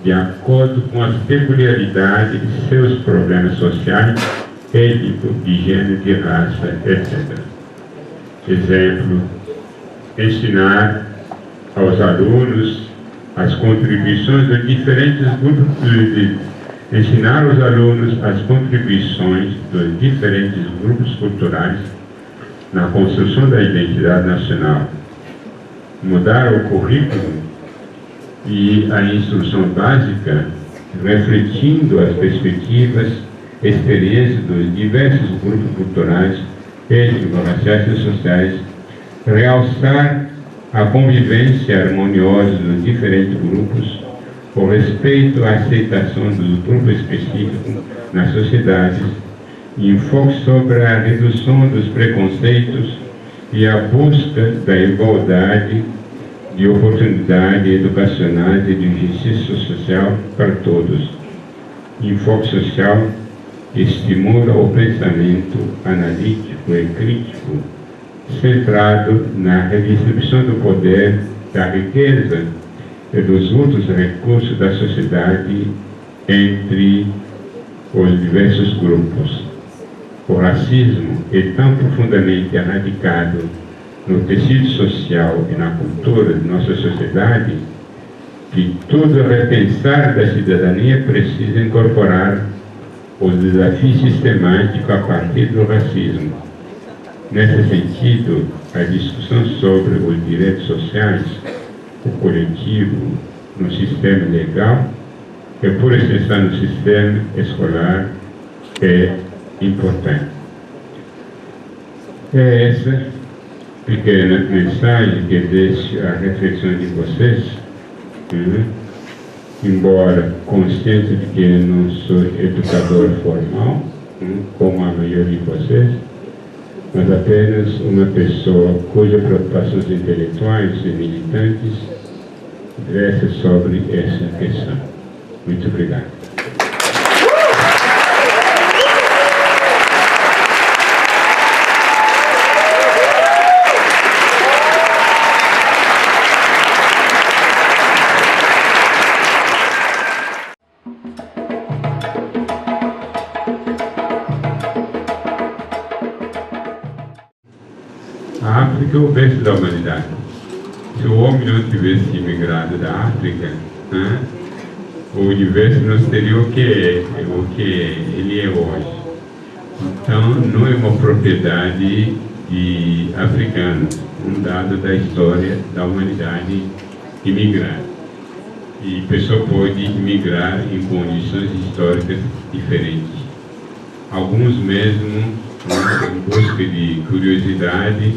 de acordo com as peculiaridades de seus problemas sociais, étnicos, de gênero, de raça, etc. Exemplo, ensinar aos alunos as contribuições de diferentes grupos, ensinar aos alunos as contribuições dos diferentes grupos culturais na construção da identidade nacional, mudar o currículo e a instrução básica, refletindo as perspectivas, experiências dos diversos grupos culturais, étnicos, raciais e sociais, realçar a convivência harmoniosa dos diferentes grupos, o respeito à aceitação dos grupos específicos nas sociedades, enfoque sobre a redução dos preconceitos e a busca da igualdade de oportunidades educacionais e de justiça social para todos. Enfoque social estimula o pensamento analítico e crítico, centrado na redistribuição do poder, da riqueza e dos outros recursos da sociedade entre os diversos grupos. O racismo é tão profundamente arraigado no tecido social e na cultura de nossa sociedade que todo repensar da cidadania precisa incorporar os desafios sistemáticos a partir do racismo. Nesse sentido, a discussão sobre os direitos sociais, o coletivo no sistema legal e, por extensão, no sistema escolar, é importante. É essa pequena mensagem que deixo a reflexão de vocês, embora consciente de que não sou educador formal, como a maioria de vocês, mas apenas uma pessoa cujas preocupações intelectuais e militantes versam sobre essa questão. Muito obrigado. que é o berço da humanidade. Se o homem não tivesse imigrado da África, o universo não seria o que ele é hoje. Então, não é uma propriedade de africanos, um dado da história da humanidade imigrar. E a pessoa pode migrar em condições históricas diferentes. Alguns mesmo em busca de curiosidade,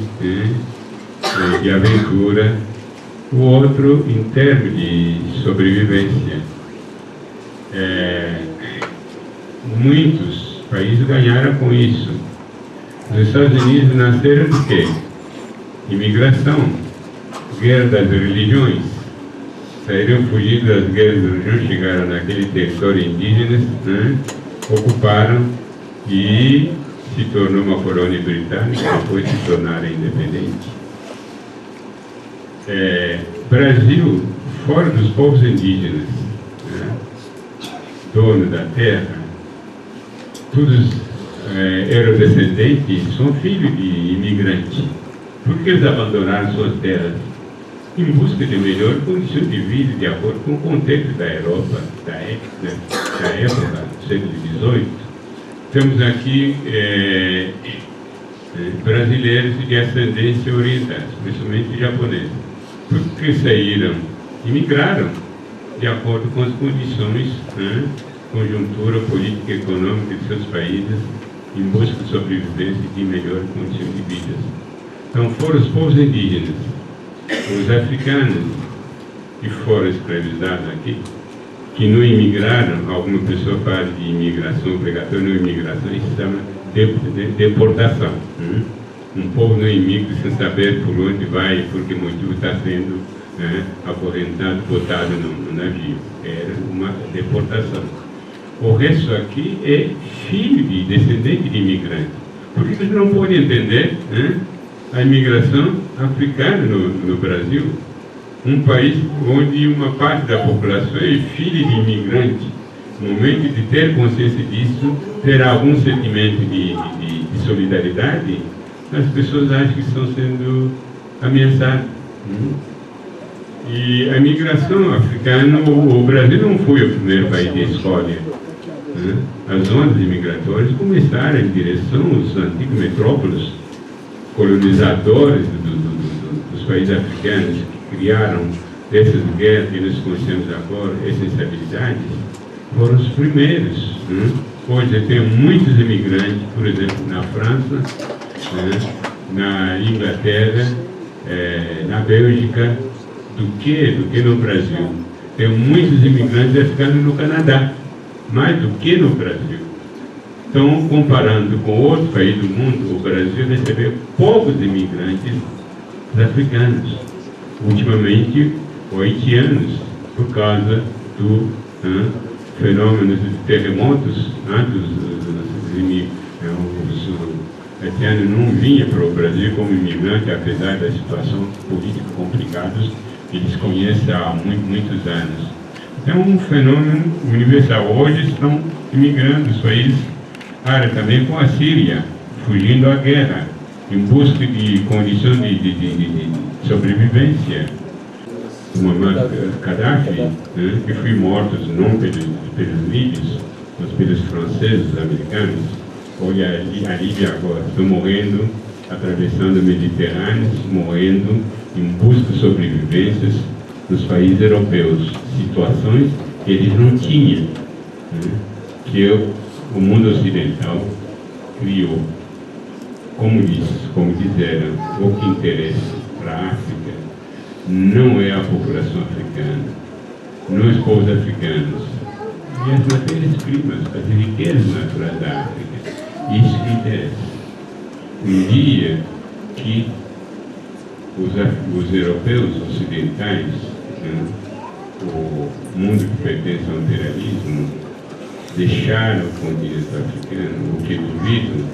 de aventura, o outro em termos de sobrevivência. Muitos países ganharam com isso. Os Estados Unidos nasceram de quê? Imigração, guerra das religiões. Saíram fugindo das guerras das religiões, chegaram naquele território indígena, ocuparam e se tornou uma colônia britânica, depois se tornaram independente. Brasil, fora dos povos indígenas, dono da terra, todos eram descendentes, são filhos de imigrantes. Por que eles abandonaram suas terras? Em busca de melhor condição de vida, de acordo com o contexto da Europa, da época do século XVIII. Temos aqui brasileiros de ascendência oriental, principalmente japoneses. Por que saíram? Imigraram, de acordo com as condições, conjuntura política e econômica de seus países, em busca de sobrevivência e de melhor condição de vida. Então, foram os povos indígenas, os africanos, que foram escravizados aqui, que não imigraram. Alguma pessoa fala de imigração obrigatória, não imigração, isso se chama deportação. Um povo não imigra sem saber por onde vai, por que motivo está sendo acorrentado, botado no navio. Era uma deportação. O resto aqui é filho de descendente de imigrantes. Por que você não pode entender a imigração africana no Brasil? Um país onde uma parte da população é filho de imigrante. No momento de ter consciência disso, ter algum sentimento de solidariedade, as pessoas acham que estão sendo ameaçadas. E a imigração africana, o Brasil não foi o primeiro país da história. As ondas migratórias começaram em direção aos antigos metrópoles, colonizadores dos países africanos, que criaram essas guerras que nós conhecemos agora, essas estabilidades, foram os primeiros. Hoje tem muitos imigrantes, por exemplo, na França, na Inglaterra, na Bélgica, do que no Brasil. Tem muitos imigrantes africanos no Canadá, mais do que no Brasil. Então, comparando com outros países do mundo, o Brasil recebeu poucos imigrantes africanos. Ultimamente, haitianos, por causa do fenômeno de terremotos. Os haitianos não vinham para o Brasil como imigrante, apesar da situação política complicada que eles conhecem há muitos anos. É um fenômeno universal. Hoje estão imigrando os países árabes também, com a Síria, fugindo à guerra, em busca de condições de sobrevivência. Muammar Gaddafi, que foi morto não pelos líbios, mas pelos franceses, americanos. Olha, a Líbia agora, estão morrendo, atravessando o Mediterrâneo, morrendo em busca de sobrevivências nos países europeus, situações que eles não tinham, que o mundo ocidental criou. Como disseram, o que interessa para a África não é a população africana, não os povos africanos, e as matérias-primas, as riquezas naturais da África. Isso que interessa. Um dia que os europeus ocidentais, o mundo que pertence ao imperialismo, deixaram o continente africano, o que duvido,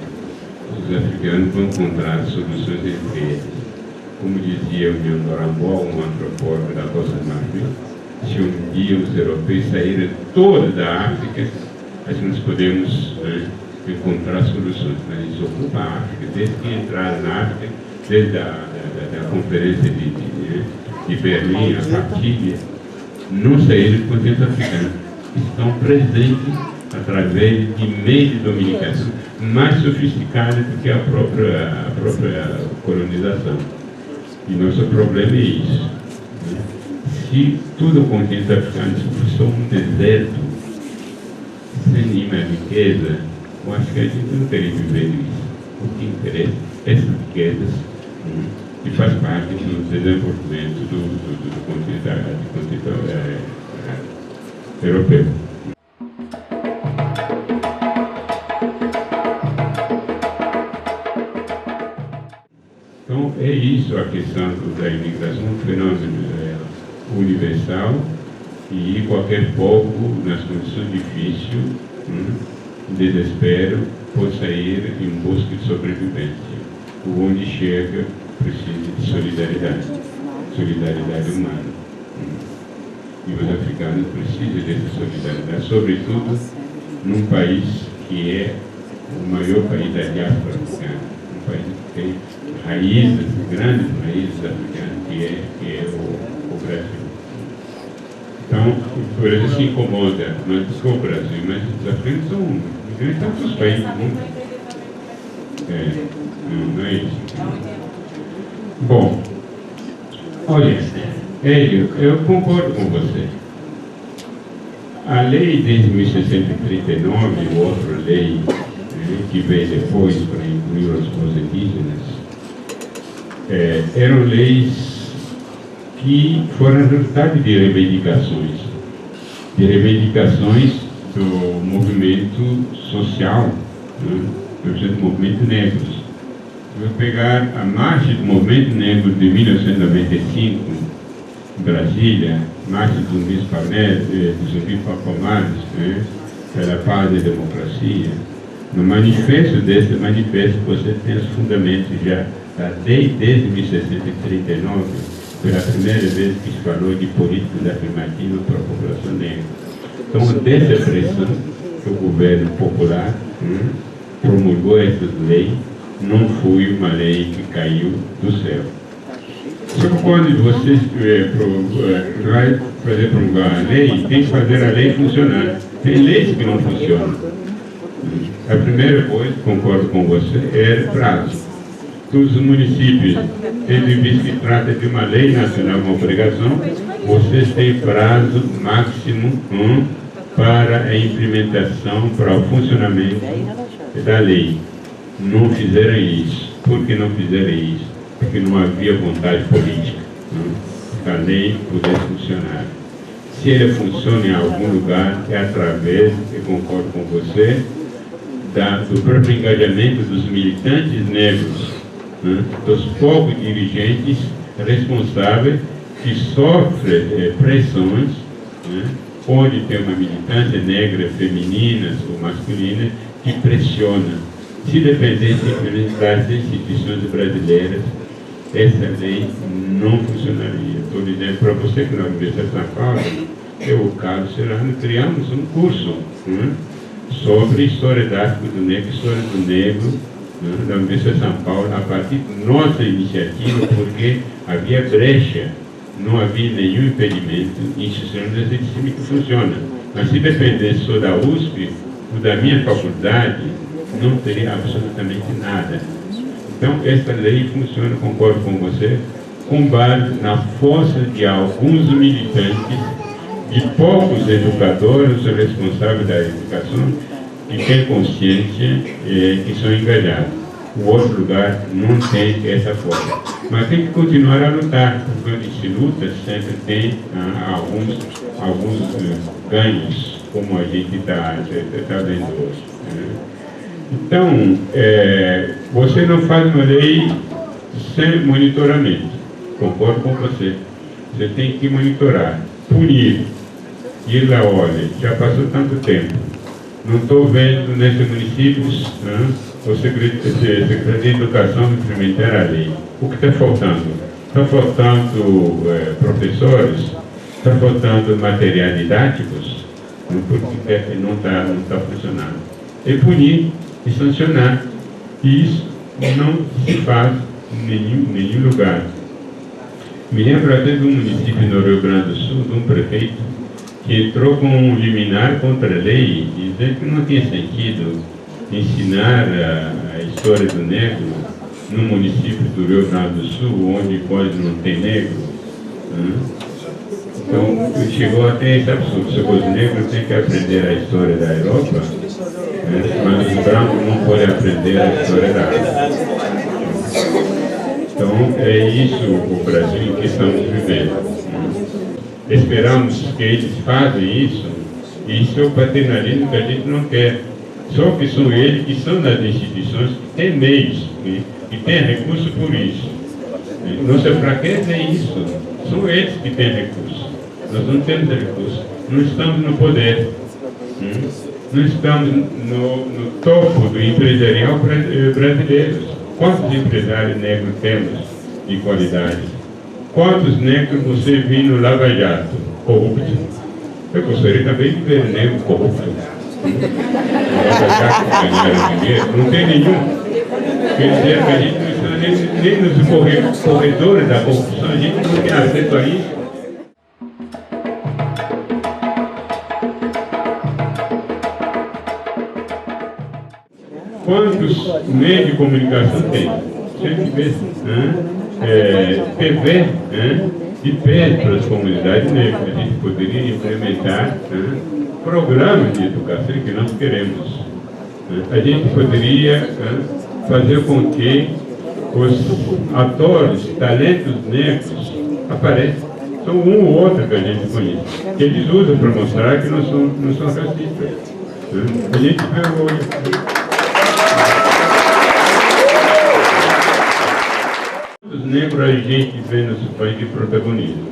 os africanos vão encontrar soluções entre eles. Como dizia o Nyon Dorambó, um antropólogo da Costa do Marfim, se um dia os europeus saírem todos da África, nós podemos encontrar soluções, mas eles ocupam a África, desde que entraram na África, desde a da Conferência de Berlim, a partilha, não saíram do continente africano. Estão presentes através de meios de comunicação mais sofisticados do que a própria colonização. E nosso problema é isso. Se todo o continente africano fosse um deserto, sem nenhuma riqueza, eu acho que a gente não teria vivido isso. O que interessa é essas riquezas que faz parte do desenvolvimento do continente europeu. Então, é isso a questão da imigração, um fenômeno universal, e qualquer povo, nas condições difíceis, desespero, pode sair em busca de sobrevivência. O onde chega precisa de solidariedade humana. E os africanos precisam dessa solidariedade, sobretudo num país que é o maior país da diáspora africana, um país que tem raízes, grandes raízes africanas, que é o Brasil. Então, o Brasil se incomoda, não só o Brasil, mas os africanos são em tantos países do mundo. Não é isso. Bom, olha, Hélio, eu concordo com você. A lei de 1639, outra lei que veio depois para incluir os povos indígenas, eram leis que foram resultado de reivindicações do movimento social, do movimento negro. Vou pegar a marcha do movimento negro de 1995, em Brasília, marcha do Luiz Palmares, pela paz e democracia. No manifesto desse manifesto, você tem os fundamentos já da lei desde 1639, pela primeira vez que se falou de políticas afirmativas para a população negra. Então, dessa pressão que o governo popular promulgou essa lei, não foi uma lei que caiu do céu. Só que quando você vai fazer promulgar a lei, tem que fazer a lei funcionar. Tem leis que não funcionam. A primeira coisa, concordo com você, é prazo. Todos os municípios, tendo em vista que trata de uma lei nacional, uma obrigação, vocês têm prazo máximo para a implementação, para o funcionamento da lei. Não fizeram isso. Por que não fizeram isso? Porque não havia vontade política para a lei poder funcionar. Se ela funciona em algum lugar, é através, eu concordo com você, do próprio engajamento dos militantes negros, dos poucos dirigentes responsáveis que sofrem pressões, onde tem uma militância negra, feminina ou masculina, que pressiona. Se dependesse simplesmente das instituições brasileiras, essa lei não funcionaria. Estou dizendo para você que na Universidade de São Paulo, eu, Carlos Serrano, criamos um curso sobre História da África do Negro, História do Negro, da Universidade de São Paulo, a partir de nossa iniciativa, porque havia brecha, não havia nenhum impedimento institucional desse sistema que funciona. Mas se dependesse só da USP ou da minha faculdade, não teria absolutamente nada. Então, essa lei funciona, concordo com você, com base na força de alguns militantes, de poucos educadores responsáveis da educação, que têm consciência que são engajados. O outro lugar não tem essa força. Mas tem que continuar a lutar, porque onde se luta sempre tem alguns ganhos, como a gente está vendo hoje. Então, você não faz uma lei sem monitoramento. Concordo com você. Você tem que monitorar, punir. Ir lá, olha, já passou tanto tempo. Não estou vendo nesses municípios o Secretaria de Educação implementar a lei. O que está faltando? Está faltando professores? Está faltando materiais didáticos? Porque não está funcionando. E punir e sancionar. E isso não se faz em nenhum lugar. Me lembro até de um município no Rio Grande do Sul, de um prefeito, que entrou com um liminar contra a lei, dizendo que não tinha sentido ensinar a história do negro num município do Rio Grande do Sul, onde quase não tem negro. Então, chegou até esse absurdo. Se os negros têm que aprender a história da Europa, mas os brancos não podem aprender a história da África. Então, é isso o Brasil que estamos vivendo. Esperamos que eles façam isso, e isso é o paternalismo que a gente não quer. Só que são eles que são das instituições que têm meios, que têm recursos por isso. Nossa fraqueza é isso. São eles que têm recursos. Nós não temos recursos. Não estamos no poder. Não estamos no topo do empresarial brasileiro. Quantos empresários negros temos de qualidade? Quantos negros você viu no Lava Jato? Corrupto. Eu gostaria também de ver negro corrupto. Não tem nenhum. Quer dizer que a gente não está nem nos corredores da corrupção, a gente não tem acesso a isso. Quantos meios de comunicação tem? Sempre vê TV de perto para as comunidades negras. A gente poderia implementar programas de educação que nós queremos. A gente poderia fazer com que os atores, talentos negros apareçam. São um ou outro que a gente conhece, que eles usam para mostrar que não são racistas. A gente vê hoje. Os negros a gente vê no seu país de protagonismo,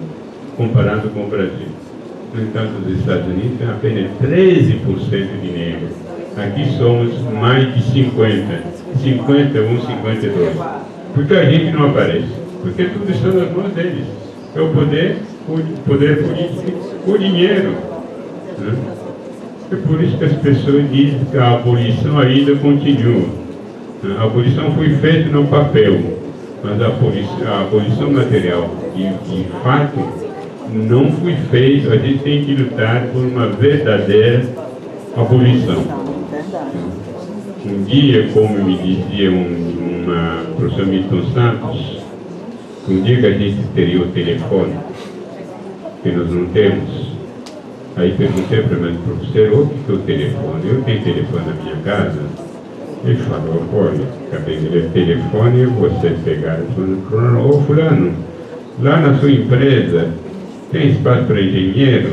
comparado com o Brasil. No entanto, os Estados Unidos têm apenas 13% de negros. Aqui somos mais de 50, 51, 52. Por que a gente não aparece? Porque tudo está nas mãos deles. É o poder político, o dinheiro. É por isso que as pessoas dizem que a abolição ainda continua. A abolição foi feita no papel, mas a abolição material, de fato, não foi feita. A gente tem que lutar por uma verdadeira abolição. Um dia, como me dizia uma professora Milton Santos, um dia que a gente teria o telefone, que nós não temos, aí perguntei para o meu professor, o que é o telefone? Eu tenho telefone na minha casa. Ele falou, olha, Kabengele, telefone, você pegar e falar, ô fulano, lá na sua empresa tem espaço para engenheiro,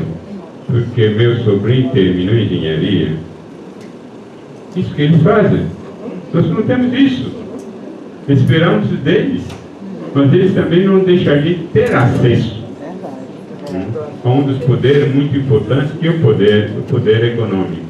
porque meu sobrinho terminou engenharia. Isso que eles fazem. Nós não temos isso. Esperamos deles, mas eles também não deixariam de ter acesso a um dos poderes muito importantes, que é o poder econômico.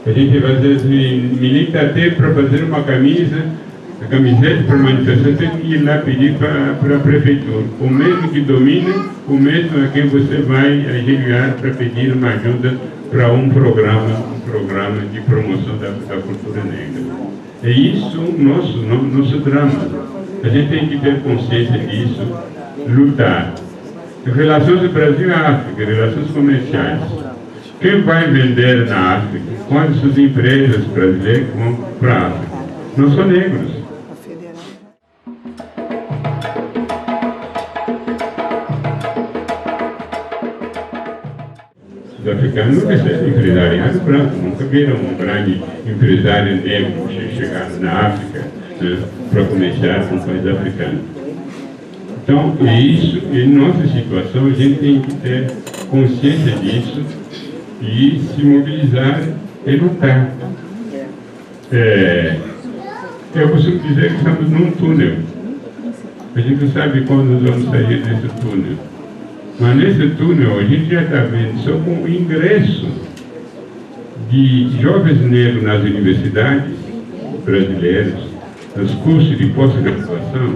A gente às vezes milita até para fazer uma camiseta para manifestação, tem que ir lá pedir para a prefeitura. O mesmo que domina, o mesmo a quem você vai agenciar para pedir uma ajuda para um programa de promoção da cultura negra. É isso o nosso drama. A gente tem que ter consciência disso, lutar. Relações do Brasil e África, relações comerciais. Quem vai vender na África? Quantas empresas brasileiras vão para a África? Não são negros. Os africanos nunca recebem empresariado branco, nunca viram um grande empresário negro chegar na África para comerciar com países africanos. Então, isso, em nossa situação, a gente tem que ter consciência disso e se mobilizar e lutar. Eu costumo dizer que estamos num túnel. A gente não sabe quando nós vamos sair desse túnel. Mas nesse túnel a gente já está vendo, só com o ingresso de jovens negros nas universidades brasileiras, nos cursos de pós-graduação,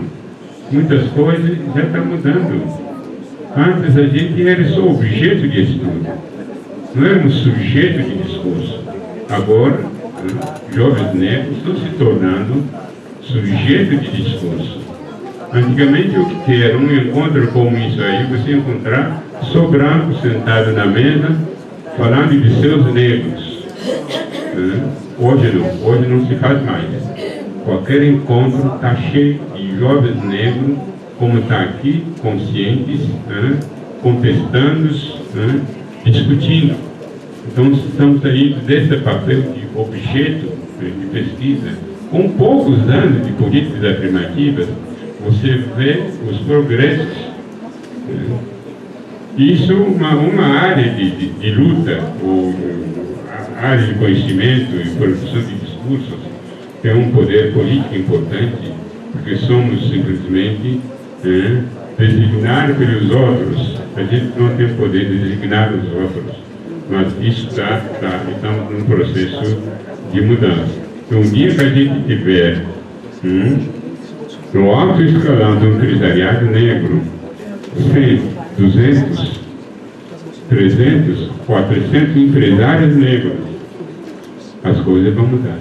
muitas coisas já estão mudando. Antes a gente era só objeto de estudo, não éramos sujeito de discurso. Agora, jovens negros estão se tornando sujeito de discurso. Antigamente, o que era um encontro como isso aí, você encontrar só branco sentado na mesa, falando de seus negros. Hoje não se faz mais. Qualquer encontro está cheio de jovens negros, como está aqui, conscientes, contestando, discutindo. Então, estamos saindo desse papel de objeto de pesquisa. Com poucos anos de políticas afirmativas, você vê os progressos. Isso uma área de luta, ou área de conhecimento e produção de discursos, tem um poder político importante, porque somos simplesmente designados pelos outros. A gente não tem poder de designar os outros, mas isso estamos num processo de mudança. Então, um dia que a gente tiver no alto escalão do empresariado negro 100, 200, 300, 400 empresários negros, as coisas vão mudar.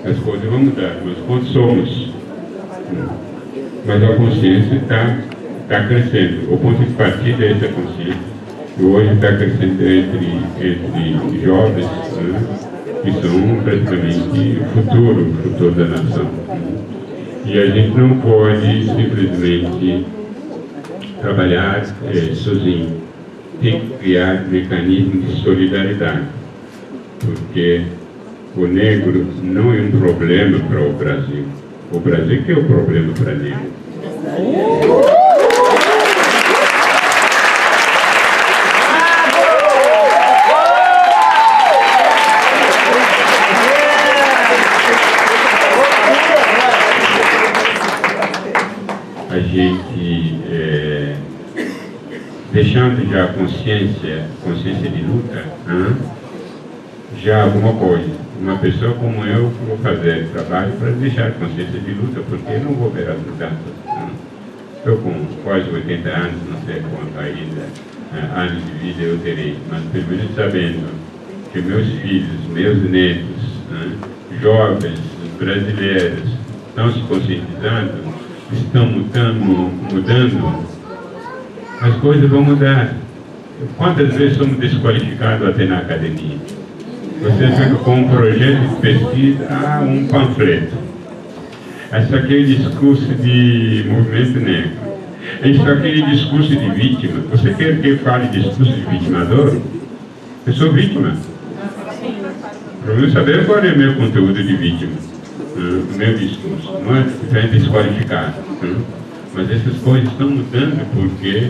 As coisas vão mudar, mas quantos somos? Mas a consciência está crescendo. O ponto de partida é essa consciência. E hoje está crescendo entre jovens, que são praticamente o futuro da nação. E a gente não pode simplesmente trabalhar sozinho. Tem que criar mecanismos de solidariedade, porque o negro não é um problema para o Brasil. O Brasil que é o problema para o negro. A gente, deixando já a consciência de luta, já alguma coisa. Uma pessoa como eu vou fazer trabalho para deixar a consciência de luta, porque eu não vou ver as mudanças. Estou com quase 80 anos, não sei quanto ainda anos de vida eu terei, mas pelo menos sabendo que meus filhos, meus netos, jovens brasileiros estão se conscientizando, estão mudando, as coisas vão mudar. Quantas vezes somos desqualificados até na academia? Você fica com um projeto de pesquisa, um panfleto. Isso aqui é discurso de movimento negro. Isso aqui é discurso de vítima. Você quer que eu fale discurso de vitimador? Eu sou vítima. Para eu saber qual é o meu conteúdo de vítima, o meu discurso. Não é ficar desqualificado. Mas essas coisas estão mudando porque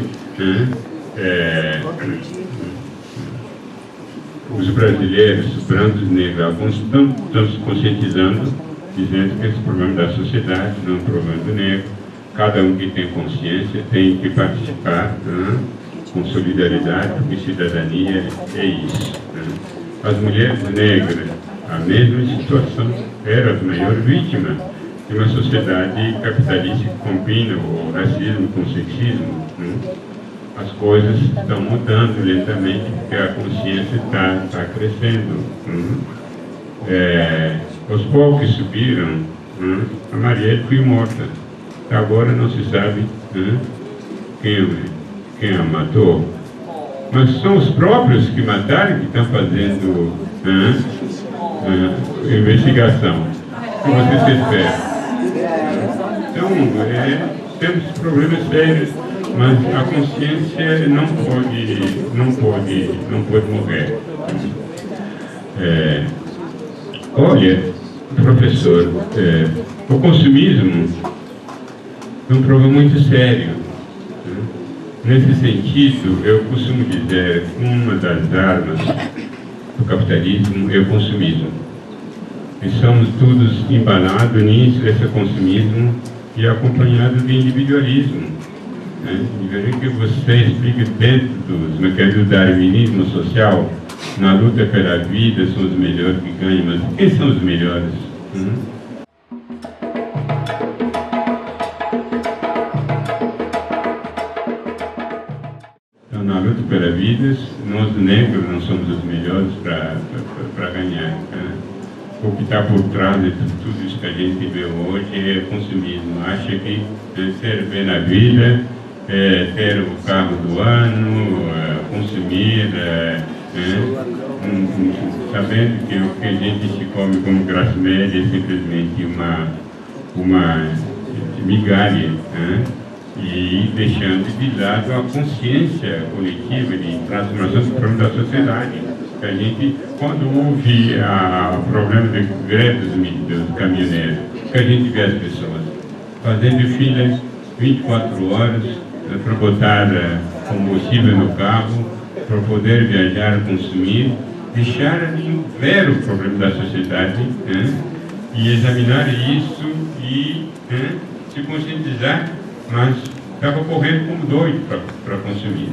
os brasileiros, brancos e negros, alguns estão se conscientizando, dizendo que esse problema da sociedade não é um problema do negro. Cada um que tem consciência tem que participar com solidariedade, porque cidadania é isso. As mulheres negras, a mesma situação, eram as maiores vítimas de uma sociedade capitalista que combina o racismo com o sexismo. As coisas estão mudando lentamente, porque a consciência está crescendo. Os povos que subiram, a Marielle foi morta. Até agora não se sabe quem a matou. Mas são os próprios que mataram que estão fazendo investigação. O que você se espera? Então, temos problemas sérios. Mas a consciência não pode morrer. Olha, professor, o consumismo é um problema muito sério. Nesse sentido, eu costumo dizer que uma das armas do capitalismo é o consumismo. E somos todos embalados nisso, esse consumismo, e acompanhado de individualismo. E veja que você explica dentro dos mecanismos do darwinismo social, na luta pela vida, são os melhores que ganham, mas quem são os melhores? Então, na luta pela vida, nós negros não somos os melhores para ganhar. o que está por trás de tudo isso que a gente vê hoje é consumismo. Acha que ser bem na vida, ter o carro do ano, consumir, sabendo que o que a gente se come como classe média é simplesmente uma migalha, e deixando de lado a consciência coletiva de transformação do problema da sociedade. A gente, quando houve o problema de greve dos caminhoneiros, que a gente vê as pessoas fazendo filas 24 horas para botar combustível no carro, para poder viajar, consumir, deixaram de ver o problema da sociedade, e examinar isso e se conscientizar, mas estava correndo como doido para consumir.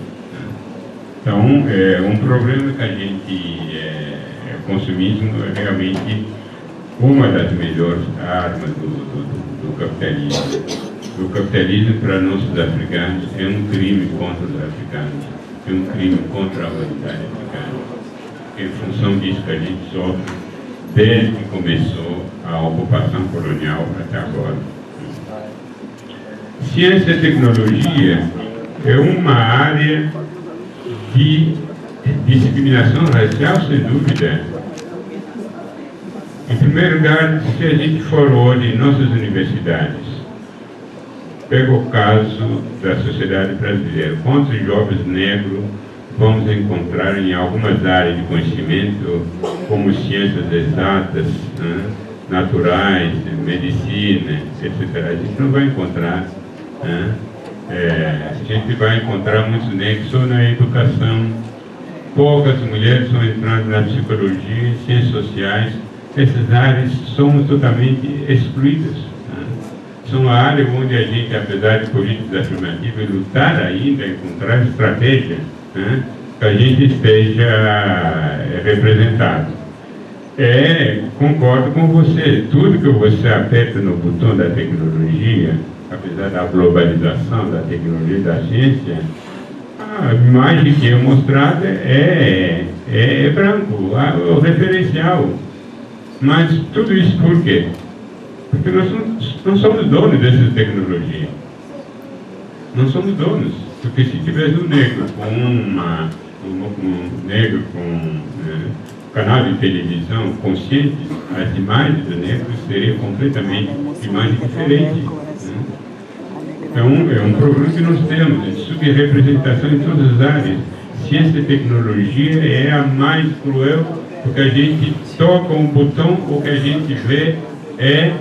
Então, um problema que a gente, o consumismo é realmente uma das melhores armas do capitalismo. O capitalismo, para nós africanos, é um crime contra os africanos, é um crime contra a humanidade africana. Em função disso que a gente sofre desde que começou a ocupação colonial até agora. Ciência e tecnologia é uma área de discriminação racial, sem dúvida. Em primeiro lugar, se a gente for hoje em nossas universidades, pega o caso da sociedade brasileira, quantos jovens negros vamos encontrar em algumas áreas de conhecimento, como ciências exatas, naturais, medicina, etc. A gente não vai encontrar. A gente vai encontrar muitos negros só na educação, poucas mulheres estão entrando na psicologia, ciências sociais. Essas áreas são totalmente excluídas. São a área onde a gente, apesar de políticas afirmativas, lutar ainda, encontrar estratégias, que a gente esteja representado. Concordo com você, tudo que você aperta no botão da tecnologia, apesar da globalização da tecnologia e da ciência, a imagem que é mostrada é branco, o referencial. Mas tudo isso por quê? Porque nós não somos donos dessas tecnologias. Não somos donos. Porque se tivesse um negro com um negro com canal de televisão consciente, as imagens do negro seriam completamente imagens diferentes. Então, é um problema que nós temos, isso de representação em todas as áreas. Ciência e tecnologia é a mais cruel, porque a gente toca um botão, o que a gente vê é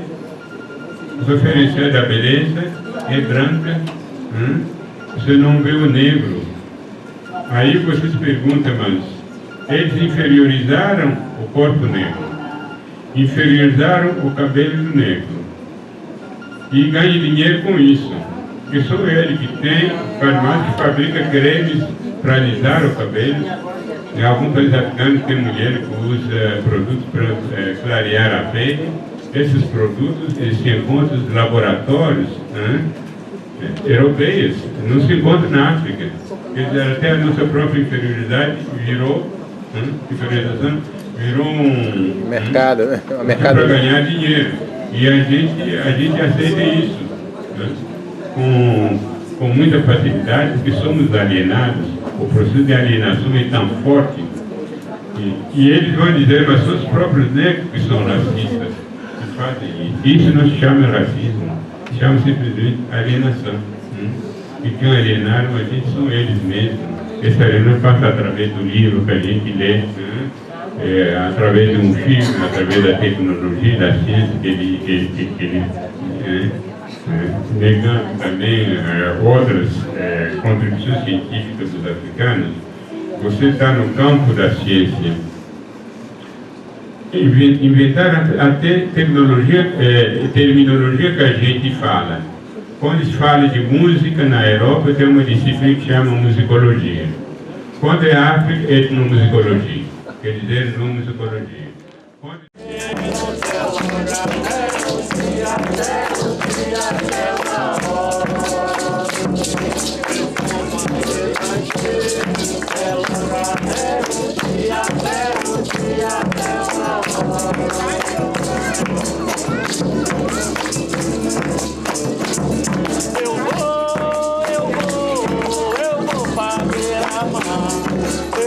o referencial da beleza, é branca, você não vê o negro. Aí você se pergunta, mas eles inferiorizaram o corpo negro, inferiorizaram o cabelo do negro, e ganham dinheiro com isso. Porque só ele que tem farmácia que fabrica cremes para alisar o cabelo. Em alguns países africanos tem mulher que usa produtos para clarear a pele. Esses produtos se encontram nos laboratórios europeus, não se encontram na África. Quer dizer, até a nossa própria inferioridade virou um mercado, né? Um mercado para ganhar dinheiro. E a gente aceita isso, com muita facilidade, porque somos alienados. O processo de alienação é tão forte e eles vão dizer, mas são os próprios negros que são racistas, que fazem isso. Isso não se chama racismo, se chama simplesmente alienação. E quem alienaram a gente são eles mesmos. Essa alienação passa através do livro que a gente lê, através de um filme, através da tecnologia, da ciência que ele negando também outras contribuições científicas dos africanos. Você está no campo da ciência, inventar até terminologia que a gente fala. Quando se fala de música na Europa, tem uma disciplina que chama musicologia. Quando é África, é etnomusicologia, quer dizer, etnomusicologia. Eu vou pra beira-mar.